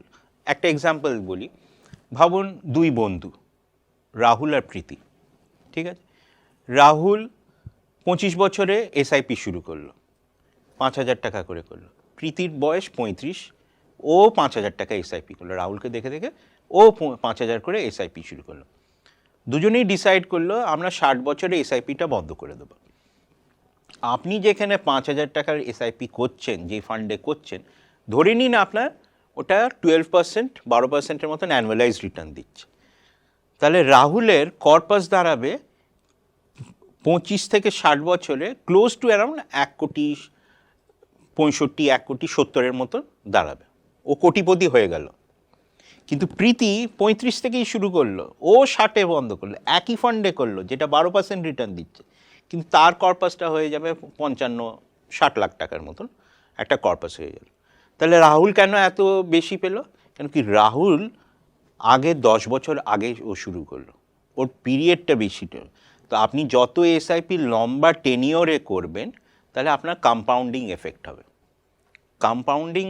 একটা এক্সাম্পল বলি, ভাবুন 2 বন্ধু, রাহুল আর প্রীতি, ঠিক আছে? রাহুল 25 বছরে এসআইপি শুরু করলো, 5,000 টাকা করে করলো। প্রীতির বয়স 35, ও 5,000 টাকা এসআইপি করলো, রাহুলকে দেখে দেখে ও 5,000 করে এসআইপি শুরু করলো। দুজনেই ডিসাইড করলো আমরা 60 বছরে এসআইপিটা বন্ধ করে দেবো। আপনি যেখানে 5,000 টাকার এসআইপি করছেন, যে ফান্ডে করছেন, ধরে নিন আপনার ওটা 12%, 12%-এর মতন অ্যানুয়ালাইজ রিটার্ন দিচ্ছে, তাহলে রাহুলের কর্পাস দাঁড়াবে 25 থেকে 60 বছরে ক্লোজ টু অ্যারাউন্ড 1,65,1,70,000-এর মতন দাঁড়াবে, ও কোটিপতি হয়ে গেল। কিন্তু প্রীতি 35 থেকেই শুরু করলো, ও 60-এ বন্ধ করলো, একই ফান্ডে করলো যেটা 12% রিটার্ন দিচ্ছে, কিন্তু তার কর্পাসটা হয়ে যাবে 55-60 লাখ টাকার মতন একটা কর্পাস হয়ে গেল। তাহলে রাহুল কেন এত বেশি পেল? কেন কি রাহুল আগে 10 বছর আগে ও শুরু করলো, ওর পিরিয়ডটা বেশি। তো আপনি যত এসআইপি লম্বা টেনিওরে করবেন, তাহলে আপনার কম্পাউন্ডিং এফেক্ট হবে। কম্পাউন্ডিং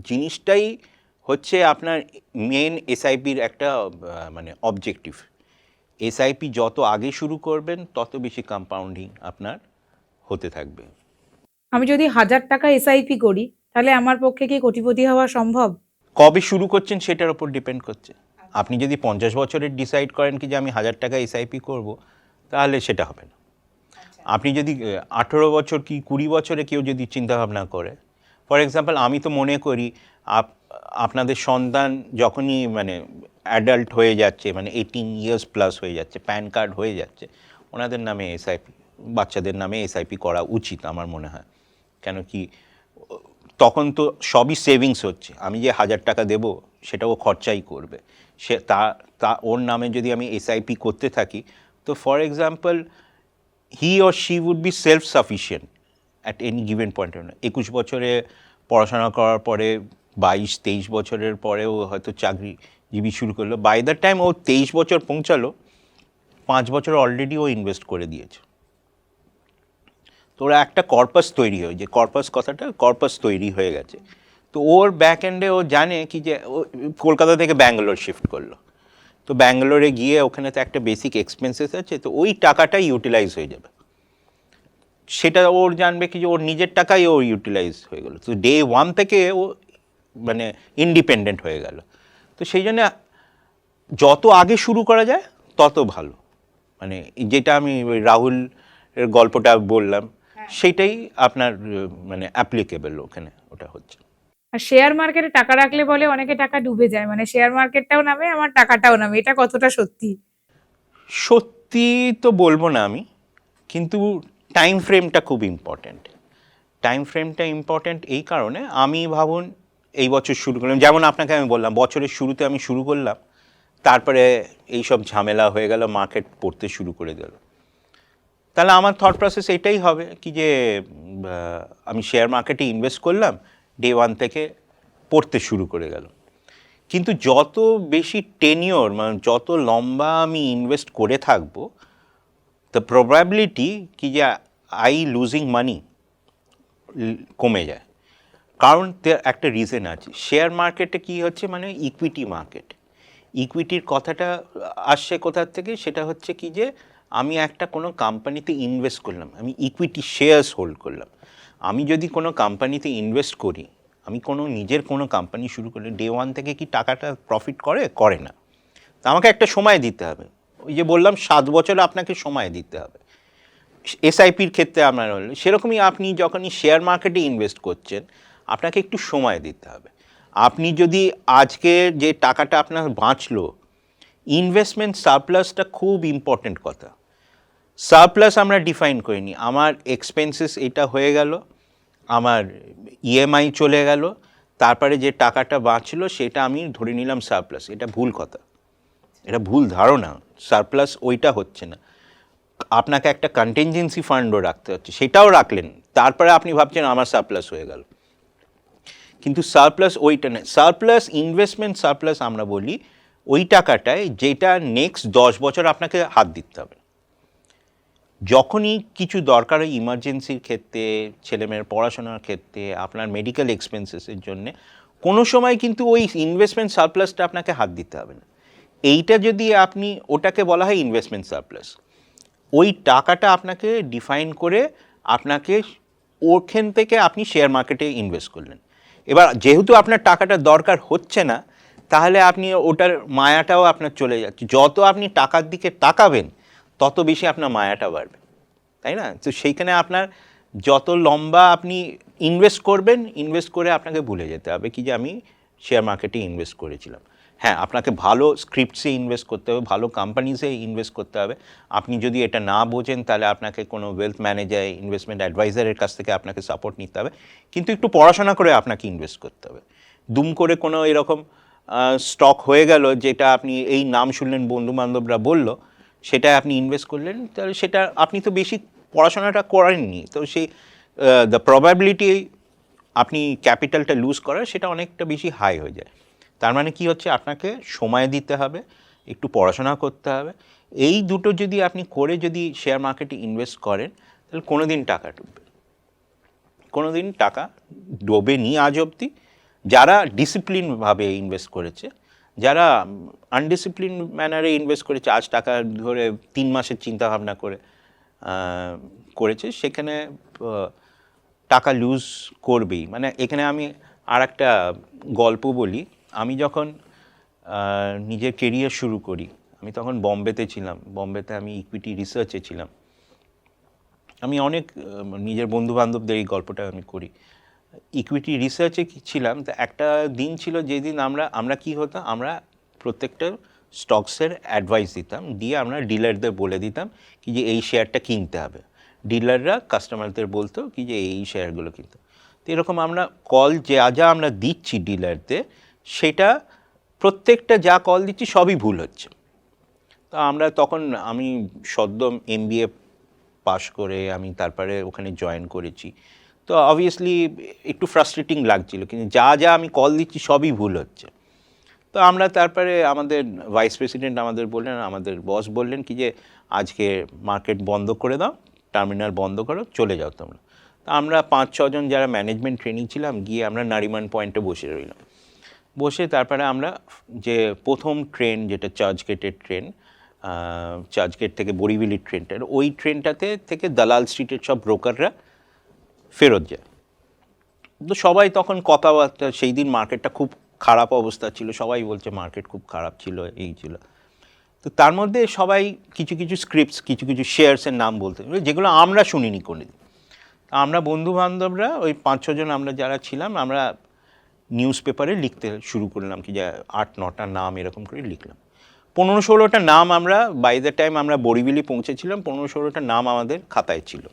জিনিসটাই হচ্ছে আপনার মেন এসআইপির একটা মানে অবজেক্টিভ। এসআইপি যত আগে শুরু করবেন তত বেশি কম্পাউন্ডিং আপনার হতে থাকবে। আমি যদি 1,000 টাকা এসআইপি করি, তাহলে আমার পক্ষে কি কোটিপতি হওয়া সম্ভব? কবে শুরু করছেন সেটার উপর ডিপেন্ড করছে। আপনি যদি 50 বছরের ডিসাইড করেন কি যে আমি 1,000 টাকা এসআইপি করব, তাহলে সেটা হবে না। আপনি যদি 18 বছর কি 20 বছরে কেউ যদি চিন্তাভাবনা করে, ফর এক্সাম্পল আমি তো মনে করি আপনাদের সন্তান যখনই মানে অ্যাডাল্ট হয়ে যাচ্ছে, মানে 18 ইয়ার্স প্লাস হয়ে যাচ্ছে, প্যান কার্ড হয়ে যাচ্ছে, ওনাদের নামে এসআইপি, বাচ্চাদের নামে এসআইপি করা উচিত আমার মনে হয়। কেন কি তখন তো সবই সেভিংস হচ্ছে, আমি যে 1,000 টাকা দেবো সেটাও খরচাই করবে, সে তা ওর নামে যদি আমি এসআইপি করতে থাকি, তো for example he or she would be self sufficient at any given point. 21 বছরে পড়াশোনা করার পরে 22-23 বছরের পরেও হয়তো চাকরিজীবী শুরু করলো, বাই দ্য টাইম ও 23 বছর পৌঁছালো, 5 বছর অলরেডি ও ইনভেস্ট করে দিয়েছে। তো ওরা একটা কর্পাস তৈরি হয়, যে কর্পাস কথাটা কর্পাস তৈরি হয়ে গেছে। তো ওর ব্যাক এন্ডে ও জানে কি যে ও কলকাতা থেকে ব্যাঙ্গালোর শিফট করলো, তো ব্যাঙ্গালোরে গিয়ে ওখানে তো একটা বেসিক এক্সপেন্সেস আছে, তো ওই টাকাটাই ইউটিলাইজ হয়ে যাবে, সেটা ওর জানবে কি যে ওর নিজের টাকাই ও ইউটিলাইজ হয়ে গেল। তো ডে 1 থেকে ও মানে ইন্ডিপেন্ডেন্ট হয়ে গেল। তো সেই জন্য যত আগে শুরু করা যায় তত ভালো। মানে যেটা আমি ওই রাহুলের গল্পটা বললাম, সেইটাই আপনার মানে অ্যাপ্লিকেবল ওখানে, ওটা হচ্ছে। আর শেয়ার মার্কেটে টাকা রাখলে বলে অনেকে টাকা ডুবে যায়, মানে শেয়ার মার্কেটটাও নামে, আমার টাকাটাও নামে, এটা কতটা সত্যি? সত্যি তো বলবো না আমি, কিন্তু টাইম ফ্রেমটা খুব ইম্পর্ট্যান্ট। টাইম ফ্রেমটা ইম্পর্ট্যান্ট এই কারণে, আমি ভাবুন এই বছর শুরু করলাম, যেমন আপনাকে আমি বললাম বছরের শুরুতে আমি শুরু করলাম, তারপরে এইসব ঝামেলা হয়ে গেল, মার্কেট পড়তে শুরু করে দিল। তাহলে আমার থট প্রসেস এটাই হবে কি যে আমি শেয়ার মার্কেটে ইনভেস্ট করলাম, ডে ওয়ান থেকে পড়তে শুরু করে গেল। কিন্তু যত বেশি টেনিওর, মানে যত লম্বা আমি ইনভেস্ট করে থাকবো, দ্য প্রবাবিলিটি কি যে আই লুজিং মানি কমে যায়। কারণ একটা রিজন আছে, শেয়ার মার্কেটে কি হচ্ছে, মানে ইকুইটি মার্কেট। ইকুইটির কথাটা আসছে কোথার থেকে, সেটা হচ্ছে কি যে আমি একটা কোনো কোম্পানিতে ইনভেস্ট করলাম, আমি ইকুইটি শেয়ার্স হোল্ড করলাম। আমি যদি কোনো কোম্পানিতে ইনভেস্ট করি, আমি কোনো নিজের কোনো কোম্পানি শুরু করলে ডে ওয়ান থেকে কি টাকাটা প্রফিট করে না। তা আমাকে একটা সময় দিতে হবে। ওই যে বললাম 7 বছর আপনাকে সময় দিতে হবে। এসআইপির ক্ষেত্রে আমার হলো সেরকমই, আপনি যখনই শেয়ার মার্কেটে ইনভেস্ট করছেন আপনাকে একটু সময় দিতে হবে। আপনি যদি আজকে যে টাকাটা আপনার বাঁচলো, ইনভেস্টমেন্ট সারপ্লাসটা খুব ইম্পর্টেন্ট কথা। সারপ্লাস আমরা ডিফাইন করিনি, আমার এক্সপেন্সেস এটা হয়ে গেল, আমার ইএমআই চলে গেল, তারপরে যে টাকাটা বাঁচলো সেটা আমি ধরে নিলাম সারপ্লাস। এটা ভুল কথা, এটা ভুল ধারণা। সারপ্লাস ওইটা হচ্ছে না। আপনাকে একটা কন্টিনজেন্সি ফান্ডও রাখতে হচ্ছে, সেটাও রাখলেন, তারপরে আপনি ভাবছেন আমার সারপ্লাস হয়ে গেল। কিন্তু সারপ্লাস ওইটা নেই। সারপ্লাস, ইনভেস্টমেন্ট সারপ্লাস আমরা বলি ওই টাকাটায় যেটা নেক্সট 10 বছর আপনাকে হাত দিতে হবে। যখনই কিছু দরকার হয় ইমার্জেন্সির ক্ষেত্রে, ছেলেমেয়ের পড়াশোনার ক্ষেত্রে, আপনার মেডিকেল এক্সপেন্সেসের জন্যে, কোনো সময় কিন্তু ওই ইনভেস্টমেন্ট সারপ্লাসটা আপনাকে হাত দিতে হবে না। এইটা যদি আপনি, ওটাকে বলা হয় ইনভেস্টমেন্ট সারপ্লাস। ওই টাকাটা আপনাকে ডিফাইন করে আপনাকে ওখান থেকে আপনি শেয়ার মার্কেটে ইনভেস্ট করলেন। এবার যেহেতু আপনার টাকাটা দরকার হচ্ছে না, তাহলে আপনি ওটার মায়াটাও আপনার চলে যাচ্ছে। যত আপনি টাকার দিকে তাকাবেন তত বেশি আপনার মায়াটা বাড়বে, তাই না? তো সেইখানে আপনার যত লম্বা আপনি ইনভেস্ট করবেন, ইনভেস্ট করে আপনাকে ভুলে যেতে হবে কি যে আমি শেয়ার মার্কেটে ইনভেস্ট করেছিলাম। হ্যাঁ, আপনাকে ভালো স্ক্রিপ্টসে ইনভেস্ট করতে হবে, ভালো কোম্পানিসে ইনভেস্ট করতে হবে। আপনি যদি এটা না বোঝেন তাহলে আপনাকে কোনো ওয়েলথ ম্যানেজার, ইনভেস্টমেন্ট অ্যাডভাইজারের কাছ থেকে আপনাকে সাপোর্ট নিতে হবে। কিন্তু একটু পড়াশোনা করে আপনাকে ইনভেস্ট করতে হবে। দুম করে কোনো এরকম স্টক হয়ে গেল যেটা আপনি এই নাম শুনলেন, বন্ধুবান্ধবরা বলল, সেটা আপনি ইনভেস্ট করলেন, তাহলে সেটা আপনি তো বেশি পড়াশোনাটা করেননি, তো সেই দ্য প্রবাবিলিটি আপনি ক্যাপিটালটা লুজ করার সেটা অনেকটা বেশি হাই হয়ে যায়। তার মানে কি হচ্ছে, আপনাকে সময় দিতে হবে, একটু পড়াশোনা করতে হবে। এই দুটো যদি আপনি করে যদি শেয়ার মার্কেটে ইনভেস্ট করেন, তাহলে কোনো দিন টাকা ডুববে, কোনো দিন টাকা ডোবেনি আজ অবধি। যারা ডিসিপ্লিনভাবে ইনভেস্ট করেছে, যারা আনডিসিপ্লিন ম্যানারে ইনভেস্ট করেছে, আজ টাকা ধরে 3 মাসের চিন্তাভাবনা করে করেছে, সেখানে টাকা লুজ করবেই। মানে এখানে আমি আর একটা গল্প বলি। আমি যখন নিজের কেরিয়ার শুরু করি, আমি তখন বম্বেতে ছিলাম। বম্বেতে আমি ইকুইটি রিসার্চে ছিলাম। আমি অনেক নিজের বন্ধুবান্ধবদের এই গল্পটা আমি করি। ইকুইটি রিসার্চে ছিলাম, তো একটা দিন ছিল যেদিন আমরা কি হতো, আমরা প্রত্যেকটা স্টকসের অ্যাডভাইস দিতাম, দিয়ে আমরা ডিলারদের বলে দিতাম কি যে এই শেয়ারটা কিনতে হবে। ডিলাররা কাস্টমারদের বলতো কি যে এই শেয়ারগুলো কিনতে। তো এরকম আমরা কল যা আমরা দিচ্ছি ডিলারদের, সেটা প্রত্যেকটা যা কল দিচ্ছি সবই ভুল হচ্ছে। তো আমি সদ্য MBA পাশ করে আমি তারপরে ওখানে জয়েন করেছি। তো অবভিয়াসলি একটু ফ্রাস্ট্রেটিং লাগছিল, কিন্তু যা আমি কল দিচ্ছি সবই ভুল হচ্ছে। তো আমরা তারপরে আমাদের ভাইস প্রেসিডেন্ট আমাদের বস বললেন কি যে আজকে মার্কেট বন্ধ করে দাও, টার্মিনাল বন্ধ করো, চলে যাও তোমরা। তো আমরা 5-6 জন যারা ম্যানেজমেন্ট ট্রেনিং ছিলাম, গিয়ে আমরা নারিমান পয়েন্টে বসে রইলাম। বসে তারপরে আমরা যে প্রথম ট্রেন, যেটা চার্চগেটের ট্রেন, চার্চগেট থেকে বরিভিলির ট্রেনটা, ওই ট্রেনটাতে থেকে দালাল স্ট্রিটের সব ব্রোকাররা ফেরত যায়। তো সবাই তখন কথাবার্তা, সেই দিন মার্কেটটা খুব খারাপ অবস্থা ছিল, সবাই বলছে মার্কেট খুব খারাপ ছিল, এই ছিল। তো তার মধ্যে সবাই কিছু স্ক্রিপ্টস, কিছু শেয়ার্সের নাম বলতে, যেগুলো আমরা শুনিনি কোনোদিন। আমরা বন্ধুবান্ধবরা ওই 5-6 জন আমরা যারা ছিলাম, আমরা নিউজ পেপারে লিখতে শুরু করলাম কি যে 8-9টা নাম এরকম করে লিখলাম। 15-16টা নাম আমরা, বাই দ্য টাইম আমরা বরিভিলি পৌঁছেছিলাম, 15-16টা নাম আমাদের খাতায় ছিল।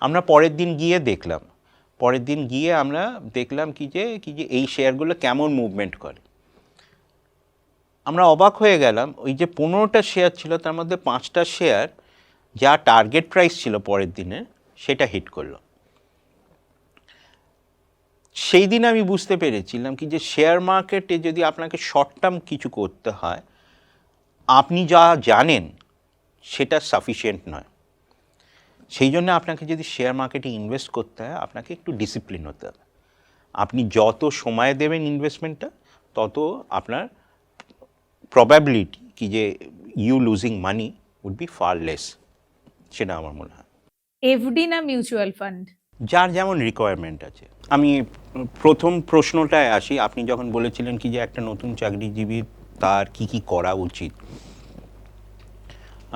আমরা পরের দিন গিয়ে দেখলাম পরের দিন গিয়ে আমরা দেখলাম কি যে এই শেয়ারগুলো কেমন মুভমেন্ট করে। আমরা অবাক হয়ে গেলাম, ওই যে 15টা শেয়ার ছিল তার মধ্যে 5টা শেয়ার যা টার্গেট প্রাইস ছিল পরের দিনে সেটা হিট করলো। সেই দিন আমি বুঝতে পেরেছিলাম কি যে শেয়ার মার্কেটে যদি আপনাকে শর্ট টার্ম কিছু করতে হয়, আপনি যা জানেন সেটা সাফিসিয়েন্ট নয়। সেই জন্য আপনাকে যদি শেয়ার মার্কেটে ইনভেস্ট করতে হয়, আপনাকে একটু ডিসিপ্লিন হতে হবে। আপনি যত সময় দেবেন ইনভেস্টমেন্টটা, তত আপনার প্রবাবিলিটি কি যে you losing money would be far less, সেটা আমার মনে হয়। এফডি না মিউচুয়াল ফান্ড? যার যেমন রিকোয়ারমেন্ট আছে। আমি প্রথম প্রশ্নটায় আসি, আপনি যখন বলেছিলেন কি যে একটা নতুন চাকরিজীবী তার কি কি করা উচিত,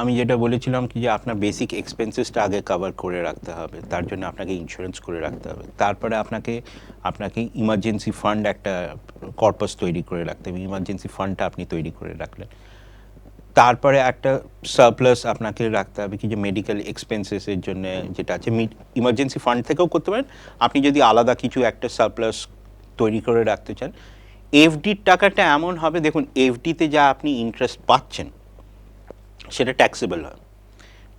আমি যেটা বলেছিলাম কি যে আপনার বেসিক এক্সপেন্সেসটা আগে কভার করে রাখতে হবে, তার জন্য আপনাকে ইন্স্যুরেন্স করে রাখতে হবে। তারপরে আপনাকে ইমার্জেন্সি ফান্ড একটা কর্পাস তৈরি করে রাখতে হবে, ইমার্জেন্সি ফান্ডটা আপনি তৈরি করে রাখলেন। তারপরে একটা সারপ্লাস আপনাকে রাখতে হবে কি যে মেডিকেল এক্সপেন্সেসের জন্য যেটা আছে, ইমার্জেন্সি ফান্ড থেকেও করতে পারেন। আপনি যদি আলাদা কিছু একটা সারপ্লাস তৈরি করে রাখতে চান, এফডির টাকাটা এমন হবে, দেখুন এফডিতে যা আপনি ইন্টারেস্ট পাচ্ছেন সেটা ট্যাক্সেবল হয়,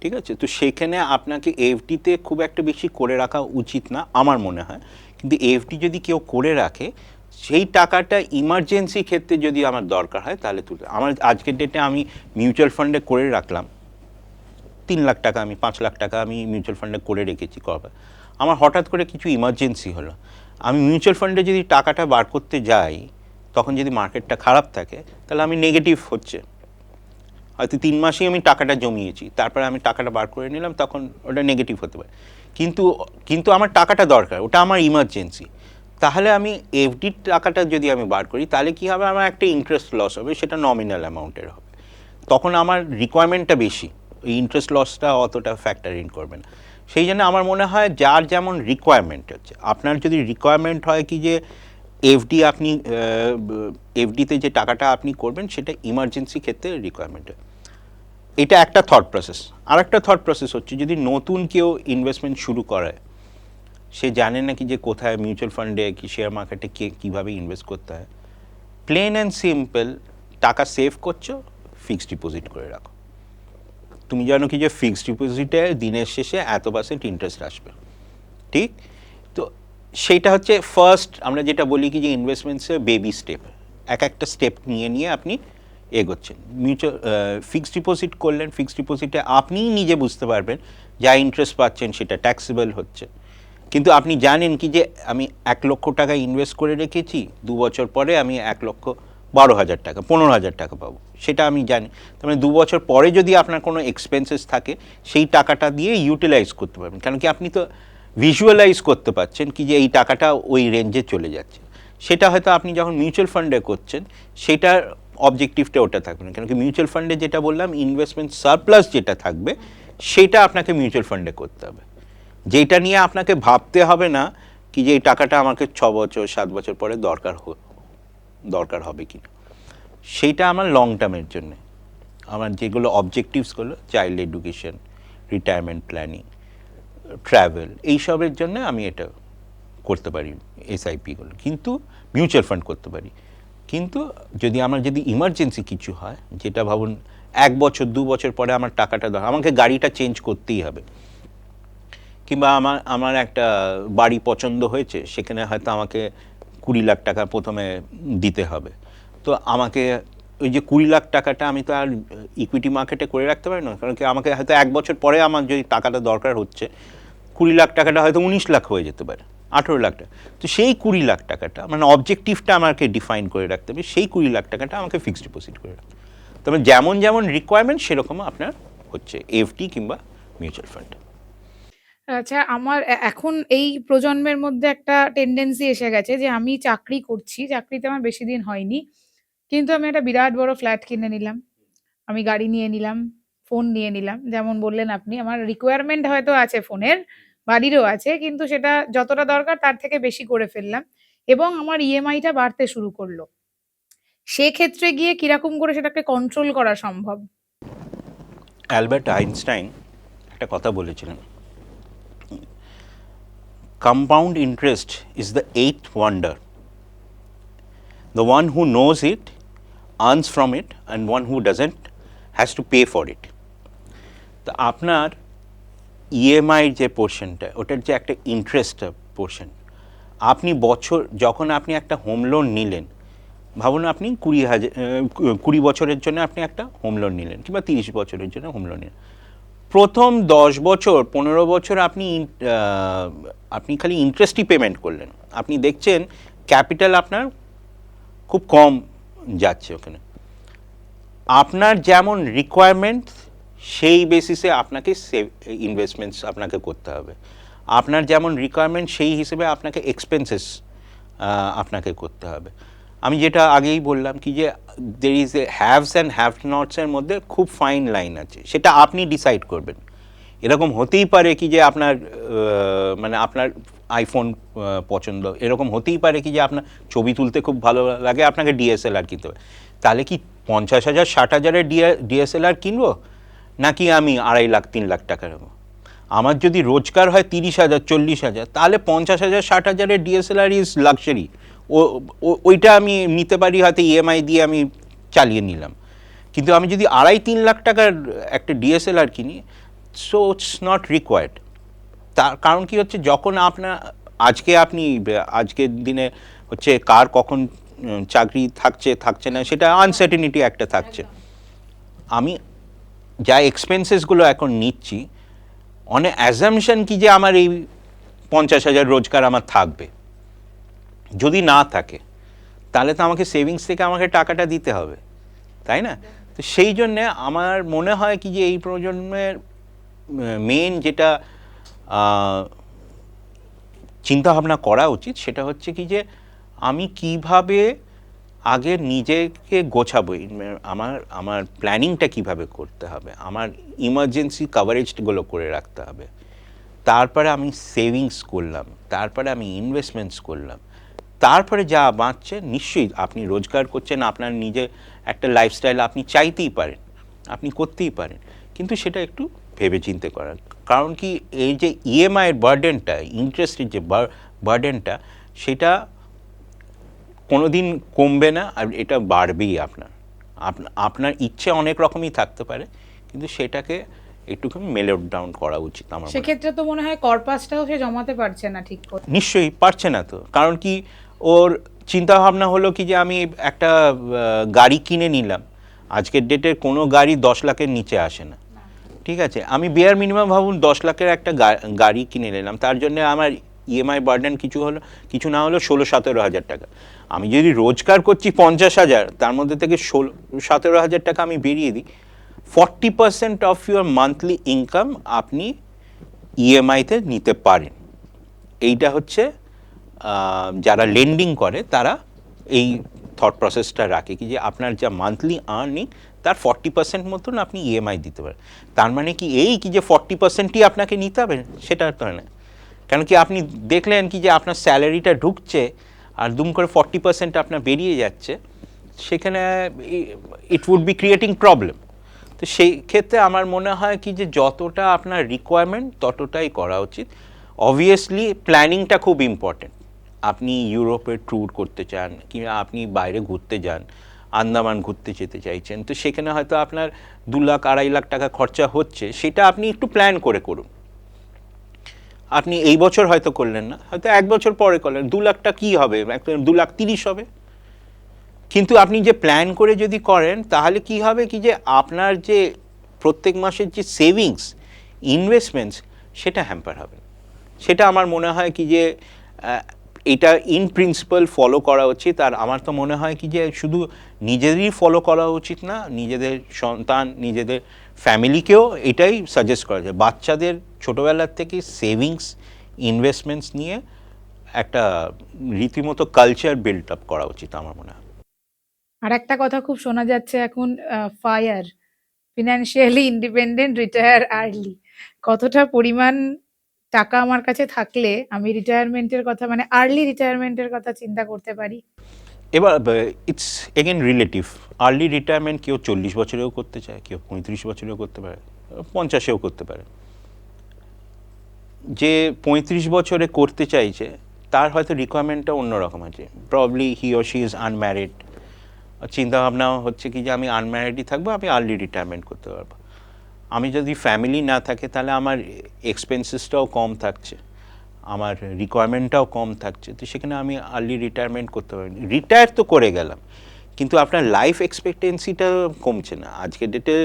ঠিক আছে? তো সেখানে আপনাকে এফডিতে খুব একটা বেশি করে রাখা উচিত না আমার মনে হয়। কিন্তু এফডি যদি কেউ করে রাখে, সেই টাকাটা ইমার্জেন্সি ক্ষেত্রে যদি আমার দরকার হয় তাহলে তুলে। আমার আজকের ডেটে আমি মিউচুয়াল ফান্ডে করে রাখলাম 3 লাখ টাকা, আমি 5 লাখ টাকা আমি মিউচুয়াল ফান্ডে করে রেখেছি। কবে আমার হঠাৎ করে কিছু ইমার্জেন্সি হলো, আমি মিউচুয়াল ফান্ডে যদি টাকাটা বার করতে যাই, তখন যদি মার্কেটটা খারাপ থাকে তাহলে আমি নেগেটিভ হচ্ছে। হয়তো 3 মাসেই আমি টাকাটা জমিয়েছি, তারপরে আমি টাকাটা বার করে নিলাম, তখন ওটা নেগেটিভ হতে পারে। কিন্তু আমার টাকাটা দরকার, ওটা আমার ইমার্জেন্সি। তাহলে আমি এফডির টাকাটা যদি আমি বার করি, তাহলে কী হবে, আমার একটা ইন্টারেস্ট লস হবে, সেটা নমিনাল অ্যামাউন্টের হবে। তখন আমার রিকোয়ারমেন্টটা বেশি, ওই ইন্টারেস্ট লসটা অতটা ফ্যাক্টর ইন করবে না। সেই জন্য আমার মনে হয় যার যেমন রিকোয়ারমেন্ট হচ্ছে, আপনার যদি রিকোয়ারমেন্ট হয় কি যে এফডি, আপনি এফডিতে যে টাকাটা আপনি করবেন সেটা ইমার্জেন্সি ক্ষেত্রে রিকোয়ারমেন্ট হয়, এটা একটা থট প্রসেস। আর একটা থট প্রসেস হচ্ছে, যদি নতুন কেউ ইনভেস্টমেন্ট শুরু করে, সে জানে না কি যে কোথায় মিউচুয়াল ফান্ডে কি শেয়ার মার্কেটে কীভাবে ইনভেস্ট করতে হয়, প্লেন অ্যান্ড সিম্পল টাকা সেভ করছো, ফিক্সড ডিপোজিট করে রাখো। তুমি জানো কি যে ফিক্সড ডিপোজিটে দিনের শেষে এত% ইন্টারেস্ট আসবে, ঠিক? তো সেইটা হচ্ছে ফার্স্ট, আমরা যেটা বলি কি যে ইনভেস্টমেন্টসে বেবি স্টেপ, একটা স্টেপ নিয়ে আপনি এগোচ্ছেন। মিউচুয়াল ফিক্সড ডিপোজিট করলেন, ফিক্সড ডিপোজিটে আপনিই নিজে বুঝতে পারবেন যা ইন্টারেস্ট পাচ্ছেন সেটা ট্যাক্সেবল হচ্ছে। কিন্তু আপনি জানেন কি যে আমি 1 লক্ষ টাকা ইনভেস্ট করে রেখেছি, 2 বছর পরে আমি 1,12,000 টাকা 15,000 টাকা পাবো, সেটা আমি জানি। তার মানে 2 বছর পরে যদি আপনার কোনো এক্সপেন্সেস থাকে, সেই টাকাটা দিয়ে ইউটিলাইজ করতে পারবেন, কারণ কি আপনি তো ভিজুয়ালাইজ করতে পারছেন কি যে এই টাকাটা ওই রেঞ্জে চলে যাচ্ছে। সেটা হয়তো আপনি যখন মিউচুয়াল ফান্ডে করছেন, সেটার অবজেক্টিভটা ওটা থাকবে না, কারণ কি মিউচুয়াল ফান্ডে যেটা বললাম ইনভেস্টমেন্ট সারপ্লাস যেটা থাকবে, সেটা আপনাকে মিউচুয়াল ফান্ডে করতে হবে, যেটা নিয়ে আপনাকে ভাবতে হবে না কি যে এই টাকাটা আমাকে 6 বছর 7 বছর পরে দরকার হবে কি না। সেইটা আমার লং টার্মের জন্য, আমার যেগুলো অবজেক্টিভসগুলো, child education, retirement planning, travel, এইসবের জন্য আমি এটা করতে পারি এসআইপিগুলো, কিন্তু মিউচুয়াল ফান্ড করতে পারি। কিন্তু যদি ইমার্জেন্সি কিছু হয়, যেটা ভাবুন 1 বছর 2 বছর পরে আমার টাকাটা দরকার, আমাকে গাড়িটা চেঞ্জ করতেই হবে, কিংবা আমার একটা বাড়ি পছন্দ হয়েছে, সেখানে হয়তো আমাকে 20 লাখ টাকা প্রথমে দিতে হবে। তো আমাকে ওই যে 20 লাখ টাকাটা আমি তো আর ইকুইটি মার্কেটে করে রাখতে পারি না, কারণ কি আমাকে হয়তো 1 বছর পরে আমার যদি টাকাটা দরকার হচ্ছে, 20 লাখ টাকাটা হয়তো 19 লাখ হয়ে যেতে পারে, 18 লাখ টাকা। তো সেই 20 লাখ টাকাটা মানে অবজেক্টিভটা আমাকে ডিফাইন করে রাখতে হবে, সেই 20 লাখ টাকাটা আমাকে ফিক্সড ডিপোজিট করে রাখতে হবে। তবে যেমন রিকোয়ারমেন্ট সেরকম আপনার হচ্ছে এফডি কিংবা মিউচুয়াল ফান্ড। আচ্ছা, আমার এখন এই প্রজন্মের মধ্যে একটা টেন্ডেন্সি এসে গেছে যে আমি চাকরি করছি, চাকরিতে আমার বেশি দিন হয়নি, কিন্তু আমি একটা বিরাট বড় ফ্ল্যাট কিনে নিলাম, আমি গাড়ি নিয়ে নিলাম, ফোন নিয়ে নিলাম। যেমন বললেন আপনি, আমার রিকোয়ারমেন্ট হয়তো আছে ফোনের, বাড়িরও আছে, কিন্তু সেটা যতটা দরকার তার থেকে বেশি করে ফেললাম এবং আমার ইএমআইটা বাড়তে শুরু করলো। সেক্ষেত্রে গিয়ে কিরকম করে সেটাকে কন্ট্রোল করা সম্ভব? অ্যালবার্ট আইনস্টাইন একটা কথা বলেছিলেন, compound interest is the eighth wonder. The one who knows it earns from it, and one who doesn't has to pay for it. তো আপনার ইএমআই যে পোর্শনটা, ওটার যে একটা ইন্টারেস্ট পোর্শন, আপনি যখন আপনি একটা হোম লোন নিলেন, ভাবুন আপনি 20 বছরের জন্য আপনি একটা হোম লোন নিলেন, কিংবা 30 বছরের জন্য হোম লোন নিলেন। প্রথম 10 বছর 15 বছর আপনি খালি ইন্টারেস্টই পেমেন্ট করলেন। আপনি দেখছেন ক্যাপিটাল আপনার খুব কম যাচ্ছে ওখানে। আপনার যেমন রিকোয়ারমেন্ট সেই বেসিসে আপনাকে ইনভেস্টমেন্টস আপনাকে করতে হবে। আপনার যেমন রিকোয়ারমেন্ট সেই হিসেবে আপনাকে এক্সপেন্সেস আপনাকে করতে হবে। আমি যেটা আগেই বললাম কি যে there is a haves and have নটসের মধ্যে খুব ফাইন লাইন আছে, সেটা আপনি ডিসাইড করবেন। এরকম হতেই পারে কি যে আপনার মানে আপনার আইফোন পছন্দ, এরকম হতেই পারে কি যে আপনার ছবি তুলতে খুব ভালো লাগে, আপনাকে ডিএসএলআর কিনতে হবে। তাহলে কি 50,000 60,000-এর ডিএসএলআর কিনবো, নাকি আমি 2.5 লাখ 3 লাখ টাকা নেবো? আমার যদি রোজগার হয় 30,000 40,000, তাহলে 50,000 60,000-এর ডিএসএলআর ইজ লাক্সারি। ওইটা আমি নিতে পারি, হয়তো ইএমআই দিয়ে আমি চালিয়ে নিলাম। কিন্তু আমি যদি 2.5-3 লাখ টাকার একটা ডিএসএলআর কিনি, সো ইটস নট রিকোয়ার্ড। তার কারণ কি হচ্ছে, যখন আজকের দিনে হচ্ছে কার কখন চাকরি থাকছে না, সেটা আনসার্টেনিটি একটা থাকছে। আমি যা এক্সপেন্সেসগুলো এখন নিচ্ছি, অনেক অ্যাজামশন কি যে আমার এই 50,000 রোজগার আমার থাকবে। যদি না থাকে তাহলে তো আমাকে সেভিংস থেকে আমাকে টাকাটা দিতে হবে, তাই না? তো সেই জন্যে আমার মনে হয় কি যে এই প্রজন্মের মেন যেটা চিন্তাভাবনা করা উচিত, সেটা হচ্ছে কি যে আমি কিভাবে আগে নিজেকে গোছাবো, আমার প্ল্যানিংটা কিভাবে করতে হবে, আমার ইমার্জেন্সি কাভারেজগুলো করে রাখতে হবে, তারপরে আমি সেভিংস করলাম, তারপরে আমি ইনভেস্টমেন্টস করলাম, তারপরে যা বাঁচছে নিশ্চয়ই আপনি রোজগার করছেন, আপনার নিজে একটা লাইফস্টাইল আপনি চাইতেই পারেন, আপনি করতেই পারেন, কিন্তু সেটা একটু ভেবেচিন্তে করার। কারণ কি, এই যে ইএমআইয়ের বার্ডেনটা, ইন্টারেস্টের যে বার্ডেনটা, সেটা কোনো দিন কমবে না, আর এটা বাড়বেই। আপনার ইচ্ছে অনেক রকমই থাকতে পারে, কিন্তু সেটাকে একটুখানি মেলো ডাউন করা উচিত আমার। সেক্ষেত্রে তো মনে হয় কর্পাসটাও সে জমাতে পারছে না ঠিক করে। নিশ্চয়ই পারছে না তো, কারণ কি ওর চিন্তা ভাবনা হলো কি যে আমি একটা গাড়ি কিনে নিলাম। আজকের ডেটে কোনো গাড়ি 10 লাখের নিচে আসে না, ঠিক আছে? আমি বেয়ার মিনিমাম ভাবুন 10 লাখের একটা গাড়ি কিনে নিলাম, তার জন্য আমার ইএমআই বার্ডেন কিছু না হলো 16-17 হাজার টাকা। আমি যদি রোজগার করছি 50,000, তার মধ্যে থেকে 16-17 হাজার টাকা আমি বেরিয়ে দিই, 40% অফ ইউর মান্থলি ইনকাম আপনি ইএমআইতে নিতে পারেন। এইটা হচ্ছে যারা লেন্ডিং করে তারা এই থট প্রসেসটা রাখে কি যে আপনার যা মান্থলি আর্নিং তার 40% মতন আপনি ইএমআই দিতে পারেন। তার মানে কি এই কি যে 40%ই আপনাকে নিতে হবে, সেটা তো না। কেন কি আপনি দেখলেন কি যে আপনার স্যালারিটা ঢুকছে আর দুম করে 40% আপনার বেরিয়ে যাচ্ছে, সেখানে it would be creating problem. তো সেই ক্ষেত্রে আমার মনে হয় কি যে যতটা আপনার রিকোয়ারমেন্ট ততটাই করা উচিত। অবভিয়াসলি প্ল্যানিংটা খুব ইম্পর্টেন্ট। আপনি ইউরোপে ট্যুর করতে চান, কিংবা আপনি বাইরে ঘুরতে যান, আন্দামান ঘুরতে যেতে চাইছেন, তো সেখানে হয়তো আপনার 2 লাখ 2.5 লাখ টাকা খরচা হচ্ছে, সেটা আপনি একটু প্ল্যান করে করুন। আপনি এই বছর হয়তো করলেন না, হয়তো 1 বছর পরে করলেন, 2 লাখটা কী হবে, 2,30,000 হবে। কিন্তু আপনি যে প্ল্যান করে যদি করেন, তাহলে কি হবে কি যে আপনার যে প্রত্যেক মাসের যে সেভিংস ইনভেস্টমেন্টস, সেটা হ্যাম্পার হবে। সেটা আমার মনে হয় কি যে এটা ইন প্রিন্সিপাল ফলো করা উচিত। আর আমার তো মনে হয় কি যে শুধু নিজেদেরই ফলো করা উচিত না, নিজেদের সন্তান, নিজেদের ফ্যামিলিকেও এটাই সাজেস্ট করা যায়। বাচ্চাদের ছোটোবেলার থেকে সেভিংস ইনভেস্টমেন্টস নিয়ে একটা রীতিমতো কালচার বিল্ড আপ করা উচিত আমার মনে হয়। আর একটা কথা খুব শোনা যাচ্ছে এখন, fire, financially independent, retire early. কতটা পরিমাণ টাকা আমার কাছে থাকলে আমি রিটায়ারমেন্টের কথা, মানে আর্লি রিটায়ারমেন্টের কথা চিন্তা করতে পারি? এবার it's again relative. Early retirement কেউ 40 বছরেও করতে চায়, কেউ 35 বছরেও করতে পারে, 50-এও করতে পারে। যে 35 বছরে করতে চাইছে তার হয়তো রিকোয়ারমেন্টটা অন্যরকম আছে। প্রবলি হি ও শি ইজ আনম্যারিড, চিন্তাভাবনা হচ্ছে কি যে আমি আনম্যারিডই থাকবো, আমি আর্লি রিটায়ারমেন্ট করতে পারবো। আমি যদি ফ্যামিলি না থাকে তাহলে আমার এক্সপেন্সেসটাও কম থাকছে, আমার রিকোয়ারমেন্টটাও কম থাকছে, তো সেখানে আমি আর্লি রিটায়ারমেন্ট করতে পারি। রিটায়ার তো করে গেলাম, কিন্তু আপনার লাইফ এক্সপেক্টেন্সিটা কমছে না। আজকের ডেটে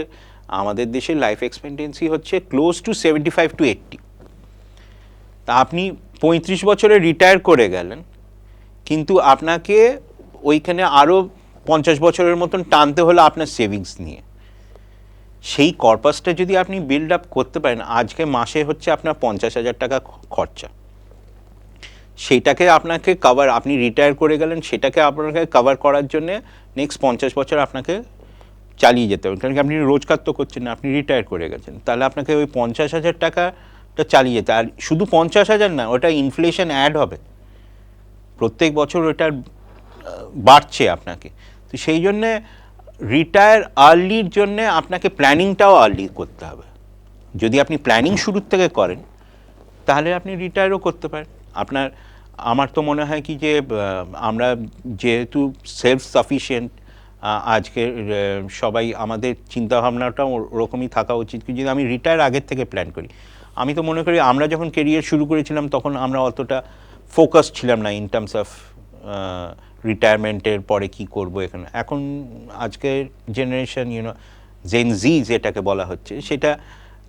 আমাদের দেশে লাইফ এক্সপেক্টেন্সি হচ্ছে ক্লোজ টু 75 to 80। তা আপনি 35 বছরে রিটায়ার করে গেলেন, কিন্তু আপনাকে ওইখানে আরও 50 বছরের মতন টানতে হলো আপনার সেভিংস নিয়ে। সেই কর্পাসটা যদি আপনি বিল্ড আপ করতে পারেন, আজকে মাসে হচ্ছে আপনার 50,000 টাকা খরচা, সেইটাকে আপনাকে কভার, আপনি রিটায়ার করে গেলেন, সেটাকে আপনাকে কভার করার জন্যে নেক্সট 50 বছর আপনাকে চালিয়ে যেতে হবে। কারণ কি আপনি রোজগার তো করছেন না, আপনি রিটায়ার করে গেছেন, তাহলে আপনাকে ওই 50,000 টাকাটা চালিয়ে যেতে। আর শুধু 50,000 না, ওটা ইনফ্লেশন অ্যাড হবে, প্রত্যেক বছর ওটার বাড়ছে আপনাকে। তো সেই জন্যে রিটায়ার আর্লির জন্যে আপনাকে প্ল্যানিংটাও আর্লি করতে হবে। যদি আপনি প্ল্যানিং শুরুর থেকে করেন তাহলে আপনি রিটায়ারও করতে পারেন। আমার তো মনে হয় কি যে আমরা যেহেতু সেলফ সাফিশিয়েন্ট, আজকে সবাই, আমাদের চিন্তাভাবনাটাও ওরকমই থাকা উচিত কি যদি আমি রিটায়ার আগের থেকে প্ল্যান করি। আমি তো মনে করি আমরা যখন কেরিয়ার শুরু করেছিলাম তখন আমরা অতটা ফোকাস ছিলাম না ইন টার্মস অফ রিটায়ারমেন্টের পরে কি করব। এখন আজকের জেনারেশন, জেন জি যেটাকে বলা হচ্ছে, সেটা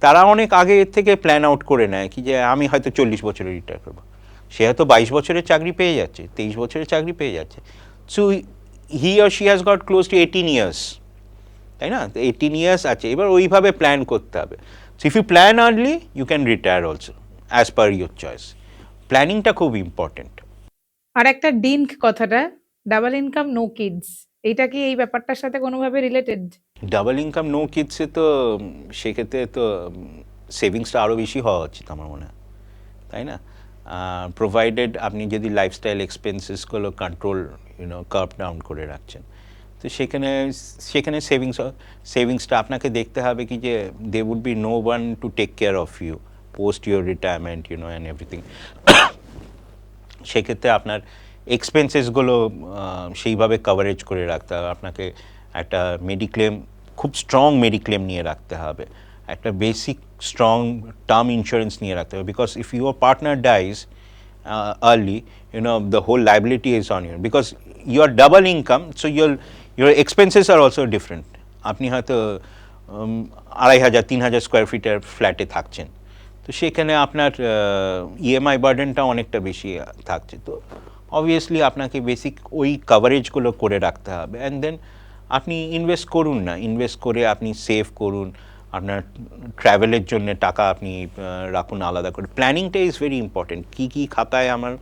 তারা অনেক আগে থেকে প্ল্যান আউট করে নেয় কি যে আমি হয়তো 40 বছরে রিটায়ার করবো। সে হয়তো 22 বছরের চাকরি পেয়ে যাচ্ছে, 23 বছরের চাকরি পেয়ে যাচ্ছে। So he or she has got close two 18 years, তাই না? তো 18 ইয়ার্স আছে, এবার ওইভাবে প্ল্যান করতে হবে। So if you plan early you can retire also as per your choice. প্ল্যানিংটা খুব ইম্পর্টেন্ট। আর একটা ডিঙ্ক কথাটা, ডাবল ইনকাম নো কিডস, এইটা কি এই ব্যাপারটার সাথে কোনোভাবে রিলেটেড? ডাবল ইনকাম নো কিডসে তো সেক্ষেত্রে তো সেভিংসটা আরও বেশি হওয়া উচিত আমার মনে হয়, তাই না? প্রোভাইডেড আপনি যদি লাইফস্টাইল এক্সপেন্সেসগুলো কন্ট্রোল কার্ভ ডাউন করে রাখছেন, তো সেখানে সেভিংসটা আপনাকে দেখতে হবে কি যে they would be no one to take care of you post your retirement, and everything. সেক্ষেত্রে আপনার এক্সপেন্সেসগুলো সেইভাবে কভারেজ করে রাখতে হবে। আপনাকে একটা মেডিক্লেম, খুব স্ট্রং মেডিক্লেম নিয়ে রাখতে হবে, একটা বেসিক স্ট্রং টার্ম ইন্স্যুরেন্স নিয়ে রাখতে হবে। Because if your partner dies early, the whole liability is on you because you are double income, so your expenses are also different. আপনি হয়তো 2,500-3,000 স্কোয়ার ফিটের ফ্ল্যাটে থাকছেন, তো সেখানে আপনার ইএমআই বার্ডেনটা অনেকটা বেশি থাকছে। তো অবভিয়াসলি আপনাকে বেসিক ওই কভারেজগুলো করে রাখতে হবে। অ্যান্ড দেন আপনি ইনভেস্ট করুন না, ইনভেস্ট করে আপনি সেভ করুন, আপনার ট্রাভেলের জন্য টাকা আপনি রাখুন আলাদা করে। প্ল্যানিংটা ইজ ভেরি ইম্পর্টেন্ট। কী কী খাতায় আমার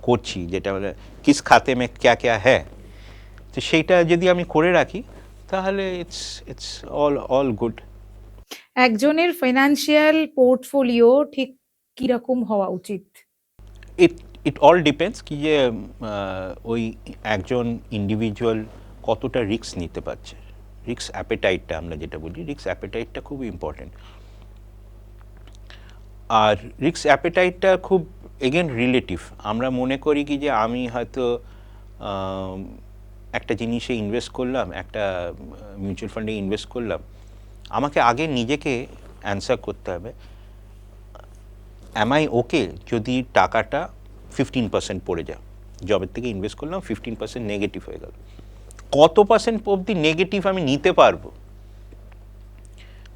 করছি, যেটা বলে কিস খাতে মে ক্যা ক্যা হ্যাঁ, তো সেইটা যদি আমি করে রাখি তাহলে ইটস অল গুড। একজনের ফাইন্যান্সিয়াল পোর্টফোলিও ঠিক কিরকম হওয়া উচিত? ইট অল ডিপেন্ডস কি যে ওই একজন ইন্ডিভিজুয়াল কতটা রিস্ক নিতে পারছে। রিস্ক অ্যাপেটাইটটা আমরা যেটা বলি, রিস্ক অ্যাপেটাইটটা খুব ইম্পর্টেন্ট। আর রিস্ক অ্যাপেটাইটটা খুব এগেন রিলেটিভ। আমরা মনে করি কি যে আমি হয়তো একটা জিনিসে ইনভেস্ট করলাম, একটা মিউচুয়াল ফান্ডে ইনভেস্ট করলাম, আমাকে আগে নিজেকে অ্যান্সার করতে হবে অ্যাম আই ওকে যদি টাকাটা 15% পড়ে যায়। জবের থেকে ইনভেস্ট করলাম, 15% নেগেটিভ হয়ে গেল, কত পার্সেন্ট অবধি নেগেটিভ আমি নিতে পারবো?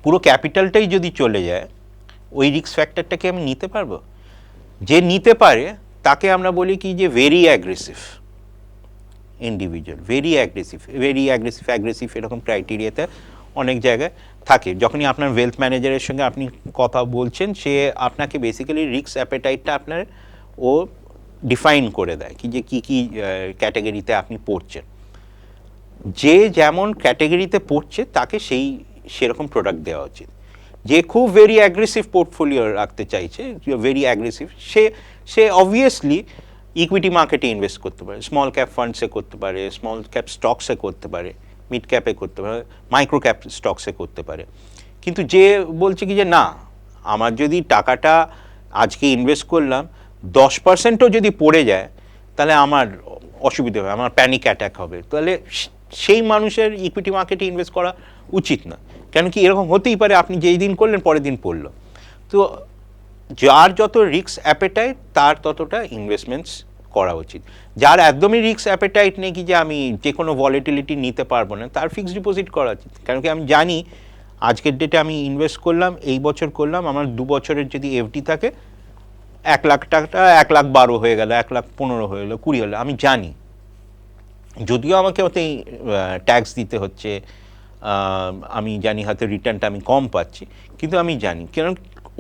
পুরো ক্যাপিটালটাই যদি চলে যায়, ওই রিস্ক ফ্যাক্টরটাকে আমি নিতে পারবো? যে নিতে পারে তাকে আমরা বলি কি যে very aggressive individual, very aggressive এরকম ক্রাইটেরিয়াতে অনেক জায়গায় থাকে। যখনই আপনার ওয়েলথ ম্যানেজারের সঙ্গে আপনি কথা বলছেন, সে আপনাকে বেসিক্যালি রিস্ক অ্যাপেটাইটটা আপনার ও ডিফাইন করে দেয় কি যে কী কী ক্যাটাগরিতে আপনি পড়ছেন। যে যেমন ক্যাটাগরিতে পড়ছে তাকে সেরকম প্রোডাক্ট দেওয়া উচিত। যে খুব ভেরি অ্যাগ্রেসিভ পোর্টফোলিও রাখতে চাইছে, ভেরি অ্যাগ্রেসিভ, সে অবভিয়াসলি ইকুইটি মার্কেটে ইনভেস্ট করতে পারে, স্মল ক্যাপ ফান্ডসে করতে পারে, স্মল ক্যাপ স্টকসে করতে পারে, মিড ক্যাপে করতে পারে, মাইক্রো ক্যাপ স্টকসে করতে পারে। কিন্তু যে বলছে কি যে না, আমার যদি টাকাটা আজকে ইনভেস্ট করলাম, 10%ও যদি পড়ে যায় তাহলে আমার অসুবিধা হবে, আমার প্যানিক অ্যাটাক হবে। তাহলে সেই মানুষের ইকুইটি মার্কেটে ইনভেস্ট করা উচিত না। কেন কি এরকম হতেই পারে, আপনি যেই দিন করলেন পরের দিন পড়লো। তো যার যত রিস্ক অ্যাপেটাইট তার ততটা ইনভেস্টমেন্টস করা উচিত। যার একদমই রিস্ক অ্যাপেটাইট নেই, কি যে আমি যে কোনো ভলিটিলিটি নিতে পারবো না, তার ফিক্সড ডিপোজিট করা উচিত। কারণ কি আমি জানি আজকের ডেটে আমি ইনভেস্ট করলাম, এই বছর করলাম, আমার 2 বছরের যদি এফডি থাকে 1 লাখ টাকা 1,12,000 হয়ে গেল, 1,15,000 হয়ে গেলো, 20 হলো, আমি জানি। যদিও আমাকে ওতেই ট্যাক্স দিতে হচ্ছে, আমি জানি হয়তো রিটার্নটা আমি কম পাচ্ছি, কিন্তু আমি জানি কারণ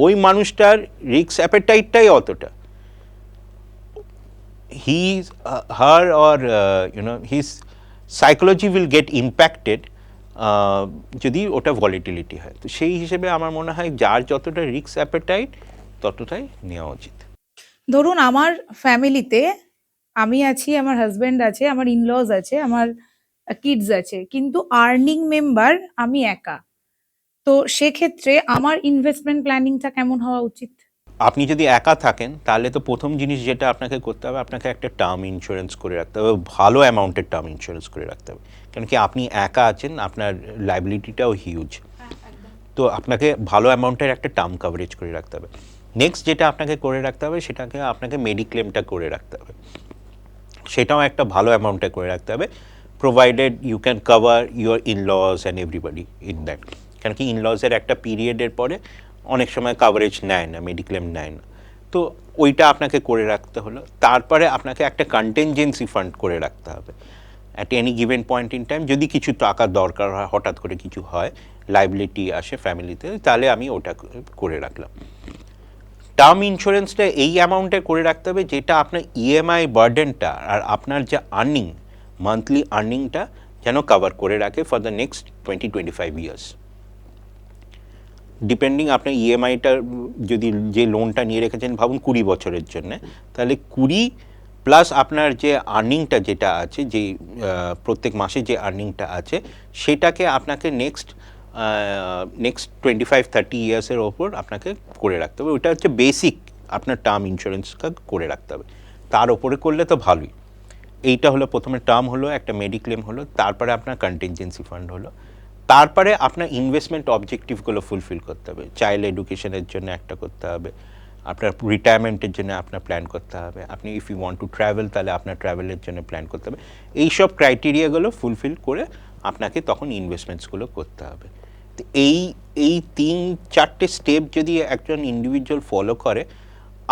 ওই মানুষটার রিস্ক অ্যাপেটাইটটাই অতটা। her or his psychology will get impacted যদি ওটা ভলিটিলিটি হয়। তো সেই হিসেবে আমার মনে হয় যার যতটা রিস্ক অ্যাপেটাইট ততটাই নেওয়া উচিত। ধরুন আমার ফ্যামিলিতে আমি আছি, আমার হাজবেন্ড আছে, আমার ইনলজ আছে, আমার কিডস আছে, কিন্তু আর্নিং মেম্বার আমি একা। তো সেক্ষেত্রে আমার ইনভেস্টমেন্ট প্ল্যানিংটা কেমন হওয়া উচিত? আপনি যদি একা থাকেন তাহলে তো প্রথম জিনিস যেটা আপনাকে করতে হবে, আপনাকে একটা টার্ম ইন্স্যুরেন্স করে রাখতে হবে, ভালো অ্যামাউন্টের টার্ম ইন্স্যুরেন্স করে রাখতে হবে। কারণ কি আপনি একা আছেন, আপনার লাইবিলিটিটাও হিউজ, তো আপনাকে ভালো অ্যামাউন্টের একটা টার্ম কভারেজ করে রাখতে হবে। নেক্সট যেটা আপনাকে করে রাখতে হবে সেটাকে আপনাকে মেডিক্লেমটা করে রাখতে হবে, সেটাও একটা ভালো অ্যামাউন্টে করে রাখতে হবে, provided you can cover your in-laws and everybody in that. কারণ কি ইনলসের একটা পিরিয়ডের পরে অনেক সময় কাভারেজ নেয় না, মেডিক্লেম নেয় না, তো ওইটা আপনাকে করে রাখতে হলো। তারপরে আপনাকে একটা কন্টিনজেন্সি ফান্ড করে রাখতে হবে at any given point in time. যদি কিছু টাকা দরকার হয়, হঠাৎ করে কিছু হয়, লাইবিলিটি আসে ফ্যামিলিতে, তাহলে আমি ওটা করে রাখলাম। টার্ম ইন্স্যুরেন্সটা এই অ্যামাউন্টে করে রাখতে হবে যেটা আপনার ইএমআই বার্ডেনটা আর আপনার যে আর্নিং, মান্থলি আর্নিংটা যেন কভার করে রাখে for the next 20-25 years. Depending আপনার ইএমআইটা, যদি যে লোনটা নিয়ে রেখেছেন ভাবুন 20 বছরের জন্য, তাহলে 20 প্লাস আপনার যে আর্নিংটা যেটা আছে, যে প্রত্যেক মাসে যে আর্নিংটা আছে, সেটাকে আপনাকে নেক্সট 25-30 ইয়ার্সের ওপর আপনাকে করে রাখতে হবে। ওটা হচ্ছে বেসিক আপনার টার্ম ইন্স্যুরেন্সটা করে রাখতে হবে। তার ওপরে করলে তো ভালোই। এইটা হলো প্রথমে টার্ম হলো, একটা মেডিক্লেম হলো, তারপরে আপনার কন্টিনজেন্সি ফান্ড হলো, তারপরে আপনার ইনভেস্টমেন্ট অবজেক্টিভগুলো ফুলফিল করতে হবে। চাইল্ড এডুকেশনের জন্য একটা করতে হবে, আপনার রিটায়ারমেন্টের জন্য আপনার প্ল্যান করতে হবে, আপনি if you want to travel তাহলে আপনার ট্রাভেলের জন্য প্ল্যান করতে হবে। এইসব ক্রাইটেরিয়াগুলো ফুলফিল করে আপনাকে তখন ইনভেস্টমেন্টসগুলো করতে হবে। তো এই 3-4টে স্টেপ যদি একজন ইন্ডিভিজুয়াল ফলো করে,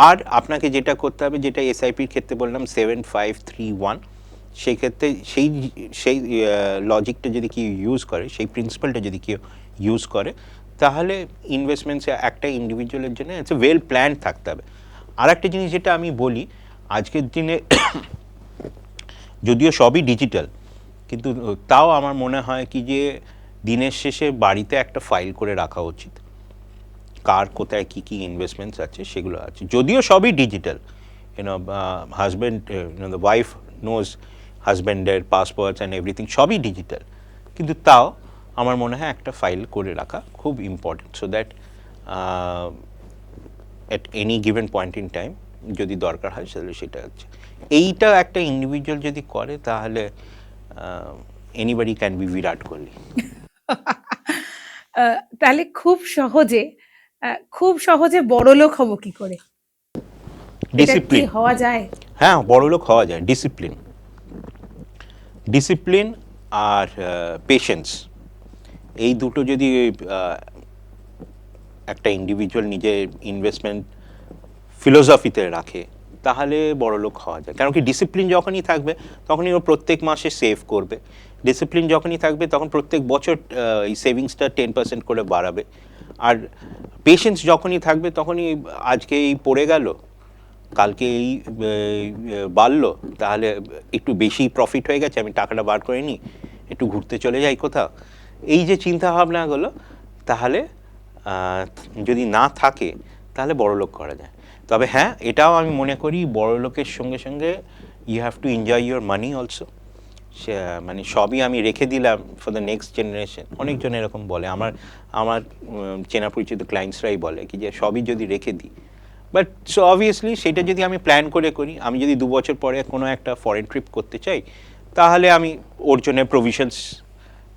আর আপনাকে যেটা করতে হবে, যেটা এসআইপির ক্ষেত্রে বললাম 7-5-3-1, সেই ক্ষেত্রে সেই লজিকটা যদি কেউ ইউজ করে, সেই প্রিন্সিপালটা যদি কেউ ইউজ করে, তাহলে ইনভেস্টমেন্টসে একটা ইন্ডিভিজুয়ালের জন্য ইটস ওয়েল প্ল্যান থাকতে হবে। আর একটা জিনিস যেটা আমি বলি, আজকের দিনে যদিও সবই ডিজিটাল, কিন্তু তাও আমার মনে হয় কি যে দিনের শেষে বাড়িতে একটা ফাইল করে রাখা উচিত, কার কোথায় কী কী ইনভেস্টমেন্টস আছে সেগুলো আছে। যদিও সবই digital, husband, the wife knows হাজব্যান্ডের পাসওয়ার্ডস অ্যান্ড এভরিথিং সবই ডিজিটাল, কিন্তু তাও আমার মনে হয় একটা ফাইল করে রাখা খুব important, so that at any given point in time যদি দরকার হয় তাহলে সেটা হচ্ছে। এইটা একটা ইন্ডিভিজুয়াল যদি করে তাহলে anybody can be Virat Kohli. তাহলে খুব সহজে বড়লোক হব কি করে? এটা কি ডিসিপ্লিন। হওয়া যায়? হ্যাঁ, বড়লোক হওয়া যায়। ডিসিপ্লিন আর পেশেন্স, এই দুটো যদি একটা ইন্ডিভিজুয়াল নিজের ইনভেস্টমেন্ট ফিলোসফিতে রাখে তাহলে বড়লোক হওয়া যায়। কারণ কি ডিসিপ্লিন যখনই থাকবে তখনই ও প্রত্যেক মাসে সেভ করবে, ডিসিপ্লিন যখনই থাকবে তখন প্রত্যেক বছর এই সেভিংসটা 10% করে বাড়াবে, আর পেশেন্স যখনই থাকবে তখনই আজকে এই পড়ে গেল, কালকে এই বাড়লো, তাহলে একটু বেশি প্রফিট হয়ে গেছে, আমি টাকাটা বার করে নিই, একটু ঘুরতে চলে যাই কোথাও, এই যে চিন্তা ভাবনাগুলো তাহলে যদি না থাকে তাহলে বড়লোক করা যায়। তবে হ্যাঁ, এটাও আমি মনে করি বড়লোকের সঙ্গে সঙ্গে you have to enjoy your money also. মানে সবই আমি রেখে দিলাম ফর দ্য নেক্সট জেনারেশন, অনেকজন এরকম বলে, আমার চেনা পরিচিত ক্লায়েন্টসরাই বলে কি যে সবই যদি রেখে দিই বাট সো অবভিয়াসলি সেটা যদি আমি প্ল্যান করে করি, আমি যদি 2 বছর পরে কোনো একটা ফরেন ট্রিপ করতে চাই, তাহলে আমি ওর জন্য প্রভিশনস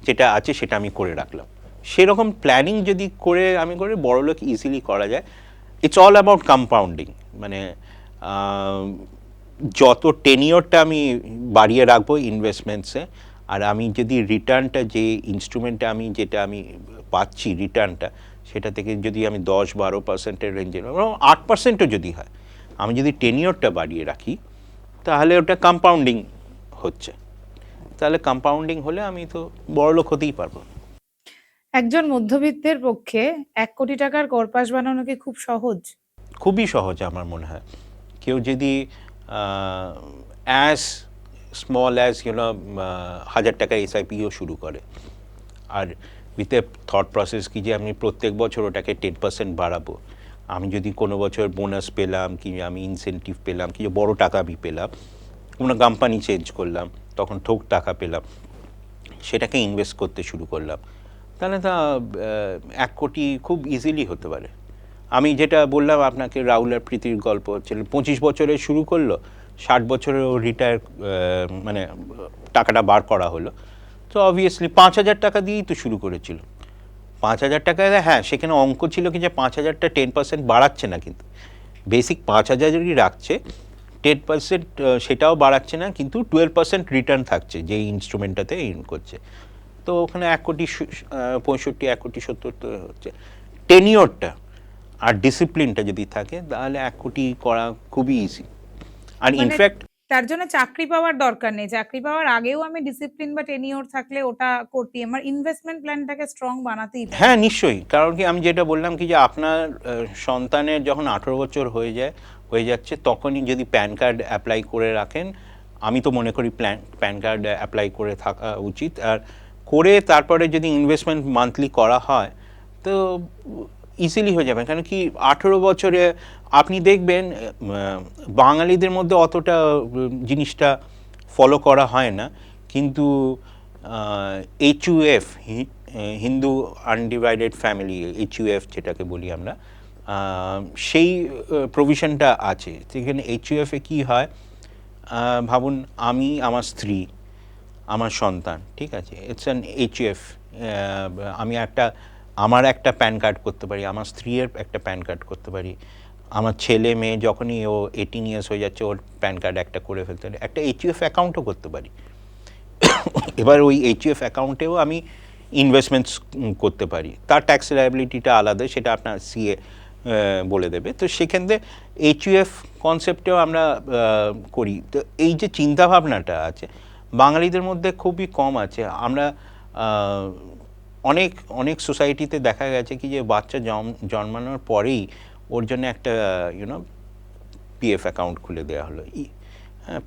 যেটা আছে সেটা আমি করে রাখলাম। সেরকম প্ল্যানিং যদি করে আমি করে বড়লোক ইজিলি করা যায়। ইটস অল অ্যাবাউট কম্পাউন্ডিং, মানে যত টেনিওরটা আমি বাড়িয়ে রাখবো ইনভেস্টমেন্টসে, আর আমি যদি রিটার্নটা যে ইনস্ট্রুমেন্টটা আমি যেটা আমি পাচ্ছি রিটার্নটা, সেটা থেকে যদি আমি 10-12% রেঞ্জে 8%ও যদি হয়, আমি যদি টেনিওরটা বাড়িয়ে রাখি, তাহলে ওটা কম্পাউন্ডিং হচ্ছে। তাহলে কম্পাউন্ডিং হলে আমি তো বড়লোক হতেই পারবো। একজন মধ্যবিত্তের পক্ষে 1 কোটি টাকার কর্পাস বানানো কি খুব সহজ? খুবই সহজ আমার মনে হয়। কেউ যদি অ্যাজ স্মল অ্যাজ 1000 টাকা এসআইপিও শুরু করে, আর উইথ এ থট প্রসেস কি যে আমি প্রত্যেক বছর ওটাকে 10% বাড়াবো। আমি যদি কোনো বছর বোনাস পেলাম, কি আমি ইনসেন্টিভ পেলাম, কি বড় টাকা আমি পেলাম, কোনো কোম্পানি চেঞ্জ করলাম, তখন ঠোক টাকা পেলাম, সেটাকে ইনভেস্ট করতে শুরু করলাম, তাহলে তা 1 কোটি খুব ইজিলি হতে পারে। আমি যেটা বললাম আপনাকে, রাহুল আর প্রীতির গল্প হচ্ছিল, 25 বছরে শুরু করলো, 60 বছরে ও রিটায়ার, মানে টাকাটা বার করা হলো। তো অবভিয়াসলি 5,000 টাকা দিয়েই তো শুরু করেছিল। 5,000 টাকায়, হ্যাঁ সেখানে অঙ্ক ছিল কি যে 5,000টা 10% বাড়াচ্ছে না, কিন্তু বেসিক 5,000ই রাখছে, 10% সেটাও বাড়াচ্ছে না, কিন্তু 12% রিটার্ন থাকছে যেই ইনস্ট্রুমেন্টটাতে ইন করছে। তো ওখানে 1,65,00,000, 1,70,00,000 তো হচ্ছে। টেনিওরটা আর ডিসিপ্লিনটা যদি থাকে, তাহলে 1 কোটি করা খুবই ইজি। আর মানে ইনফ্যাক্ট তার জন্য চাকরি পাওয়ার দরকার নেই, চাকরি পাওয়ার আগেও আমি ডিসিপ্লিন বা টেনিওর থাকলে ওটা করতেই, আমার ইনভেস্টমেন্ট প্ল্যানটাকে স্ট্রং বানাতেই পারি। হ্যাঁ নিশ্চয়ই, কারণ কি আমি যেটা বললাম কি যে আপনার সন্তানের যখন 18 বছর হয়ে যাচ্ছে, তখনই যদি প্যান কার্ড অ্যাপ্লাই করে রাখেন, আমি তো মনে করি প্যান কার্ড অ্যাপ্লাই করে থাকা উচিত। আর করে তারপরে যদি ইনভেস্টমেন্ট মান্থলি করা হয়, তো ইজিলি হয়ে যাবে। কারণ কি 18 বছরে আপনি দেখবেন বাঙালিদের মধ্যে অতটা জিনিসটা ফলো করা হয় না, কিন্তু HUF, Hindu undivided family, HUF যেটাকে বলি আমরা, সেই প্রভিশনটা আছে। সেখানে HUF-এ কী হয়, ভাবুন আমি, আমার স্ত্রী, আমার সন্তান, ঠিক আছে, ইটস অ্যান HUF। আমি আমার একটা প্যান কার্ড করতে পারি, আমার স্ত্রীর একটা প্যান কার্ড করতে পারি, আমার ছেলে মেয়ে যখনই ও 18 ইয়ার্স হয়ে যাচ্ছে, ওর প্যান কার্ড একটা করে ফেলতে পারি, একটা HUF অ্যাকাউন্টও করতে পারি। এবার ওই HUF অ্যাকাউন্টেও আমি ইনভেস্টমেন্টস করতে পারি, তার ট্যাক্স লায়াবিলিটিটা আলাদা, সেটা আপনার CA বলে দেবে। তো সেখান থেকে HUF কনসেপ্টেও আমরা করি। তো এই যে চিন্তাভাবনাটা আছে বাঙালিদের মধ্যে খুবই কম আছে। আমরা অনেক অনেক সোসাইটিতে দেখা গেছে কি যে বাচ্চা জন্মানোর পরেই ওর জন্য একটা PF অ্যাকাউন্ট খুলে দেওয়া হলো,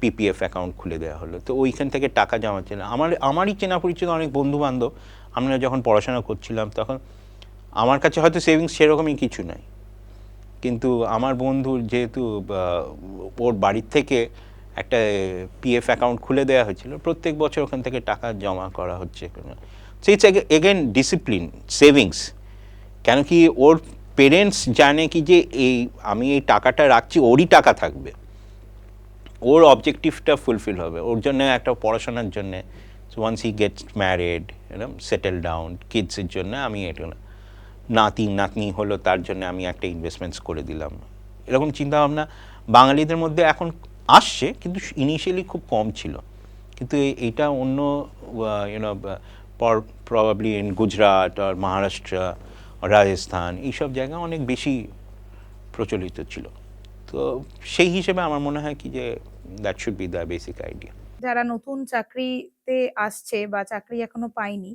PPF অ্যাকাউন্ট খুলে দেওয়া হলো। তো ওইখান থেকে টাকা জমাচ্ছে না। আমারই চেনা পরিচিত অনেক বন্ধুবান্ধব, আমরা যখন পড়াশোনা করছিলাম তখন আমার কাছে হয়তো সেভিংস সেরকমই কিছু নাই, কিন্তু আমার বন্ধুর যেহেতু ওর বাড়ির থেকে একটা PF অ্যাকাউন্ট খুলে দেওয়া হয়েছিল, প্রত্যেক বছর ওখান থেকে টাকা জমা করা হচ্ছে। সেই এগেন ডিসিপ্লিন, সেভিংস। কেন কি ওর পেরেন্টস জানে কি যে আমি এই টাকাটা রাখছি, ওরই টাকা থাকবে, ওর অবজেক্টিভটা ফুলফিল হবে, ওর জন্য একটা পড়াশোনার জন্যে, once he gets married, settle down, কিডসের জন্য আমি এটা নাতনি হলো, তার জন্য আমি একটা ইনভেস্টমেন্টস করে দিলাম। এরকম চিন্তাভাবনা বাঙালিদের মধ্যে এখন আসছে, কিন্তু ইনিশিয়ালি খুব কম ছিল। কিন্তু এইটা অন্য প্রবাবলি ইন গুজরাট আর মহারাষ্ট্র, রাজস্থান, এইসব জায়গায় অনেক বেশি প্রচলিত ছিল। তো সেই হিসেবে আমার মনে হয় কি যে that should be the basic idea. যারা নতুন চাকরিতে আসছে বা চাকরি এখনো পায়নি,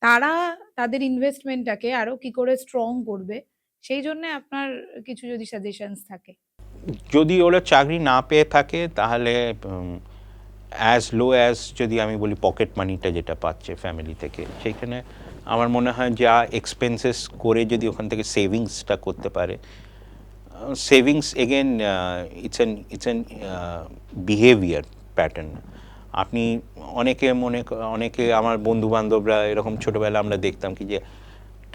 তারা তাদের ইনভেস্টমেন্টটাকে আরো কি করে স্ট্রং করবে, সেই জন্য আপনার কিছু যদি সাজেশনস থাকে। যদি ওরা চাকরি না পেয়ে থাকে, তাহলে অ্যাজ লো অ্যাজ, যদি আমি বলি পকেট মানিটা যেটা পাচ্ছে ফ্যামিলি থেকে, সেইখানে আমার মনে হয় যা এক্সপেন্সেস করে যদি ওখান থেকে সেভিংসটা করতে পারে। Savings again it's an behaviour pattern. আপনি অনেকে আমার বন্ধুবান্ধবরা এরকম ছোটোবেলা আমরা দেখতাম কি যে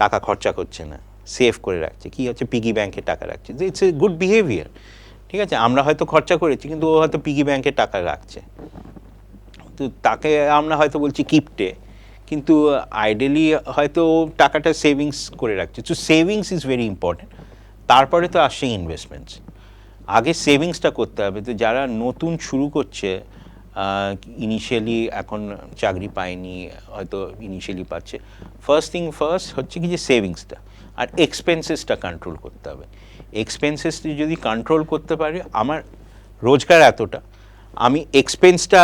টাকা খরচা করছে না, সেভ করে রাখছে, কি হচ্ছে পিগি ব্যাংকে টাকা রাখছে, ইটস এ গুড বিহেভিয়ার। ঠিক আছে, আমরা হয়তো খরচা করেছি কিন্তু ও হয়তো পিগি ব্যাংকে টাকা রাখছে, তো তাকে আমরা হয়তো বলছি কিপটে, কিন্তু আইডিয়ালি হয়তো ও টাকাটা সেভিংস করে রাখছে। তো সেভিংস ইজ ভেরি ইম্পর্টেন্ট। তারপরে তো আসছে ইনভেস্টমেন্টস। আগে সেভিংসটা করতে হবে। তো যারা নতুন শুরু করছে, ইনিশিয়ালি এখন চাকরি পায়নি, হয়তো ইনিশিয়ালি পাচ্ছে, ফার্স্ট থিং ফার্স্ট হচ্ছে কি যে সেভিংসটা আর এক্সপেন্সেসটা কন্ট্রোল করতে হবে। এক্সপেন্সেসটি যদি কন্ট্রোল করতে পারে, আমার রোজগার এতটা, আমি এক্সপেন্সটা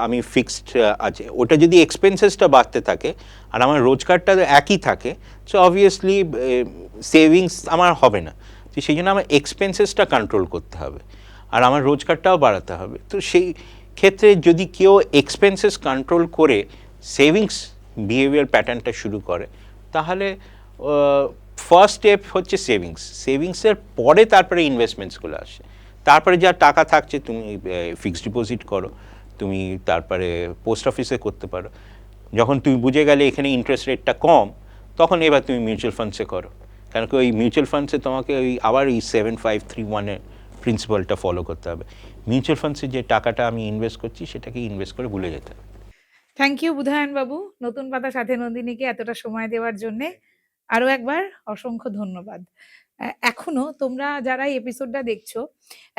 আমি ফিক্সড আছে, ওটা যদি এক্সপেন্সেসটা বাড়তে থাকে আর আমার রোজগারটা একই থাকে, সো অবভিয়াসলি সেভিংস আমার হবে না। তো সেই জন্য আমার এক্সপেন্সেসটা কন্ট্রোল করতে হবে আর আমার রোজগারটাও বাড়াতে হবে। তো সেই ক্ষেত্রে যদি কেউ এক্সপেন্সেস কন্ট্রোল করে সেভিংস বিহেভিয়ার প্যাটার্নটা শুরু করে, তাহলে ফার্স্ট স্টেপ হচ্ছে সেভিংস। সেভিংসের পরে তারপরে ইনভেস্টমেন্টসগুলো আসে। তারপরে যা টাকা থাকছে তুমি ফিক্সড ডিপোজিট করো, তুমি তারপরে পোস্ট অফিসে করতে পারো। যখন তুমি বুঝে গেলে এখানে ইন্টারেস্ট রেটটা কম, তখন এবার তুমি মিউচুয়াল ফান্ডসে করো, কারণ কি ওই মিউচুয়াল ফান্ডসে তোমাকে ওই আবার এই 7531-এর প্রিন্সিপালটা ফলো করতে হবে। মিউচুয়াল ফান্ডসে যে টাকাটা আমি ইনভেস্ট করছি সেটাকে ইনভেস্ট করে ভুলে যেতে হবে। থ্যাংক ইউ বুধায়ন বাবু, নতুন পাতা সাথে নন্দিনীকে এতটা সময় দেওয়ার জন্যে আরো একবার অসংখ্য ধন্যবাদ। এখনো তোমরা যারা এই এপিসোডটা দেখছো,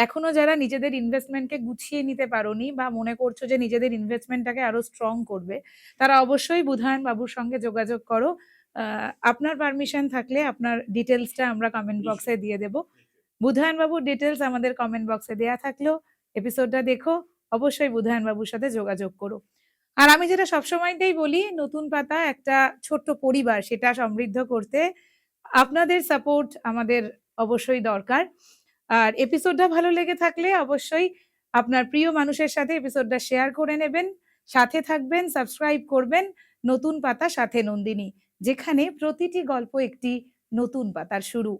এখনো যারা নিজেদের ইনভেস্টমেন্টকে গুছিয়ে নিতে পারোনি বা মনে করছো যে নিজেদের ইনভেস্টমেন্টটাকে আরো স্ট্রং করবে, তারা অবশ্যই বুধায়ন বাবুর সঙ্গে যোগাযোগ করো। আপনার পারমিশন থাকলে আপনার ডিটেলসটা আমরা কমেন্ট বক্সে দিয়ে দেব। বুধায়ন বাবুর ডিটেলস আমাদের কমেন্ট বক্সে দেয়া থাকলেও এপিসোডটা দেখো, অবশ্যই বুধায়ন বাবুর সাথে যোগাযোগ করো। আর আমি যেটা সবসময়তেই বলি, নতুন পাতা একটা ছোট্ট পরিবার, সেটা সমৃদ্ধ করতে আপনাদের সাপোর্ট আমাদের অবশ্যই দরকার। আর এপিসোডটা ভালো লেগে থাকলে অবশ্যই আপনার প্রিয় মানুষের সাথে এপিসোডটা শেয়ার করে নেবেন, সাথে থাকবেন, সাবস্ক্রাইব করবেন নতুন পাতা সাথে নন্দিনী, যেখানে প্রতিটি গল্প একটি নতুন পাতার শুরু।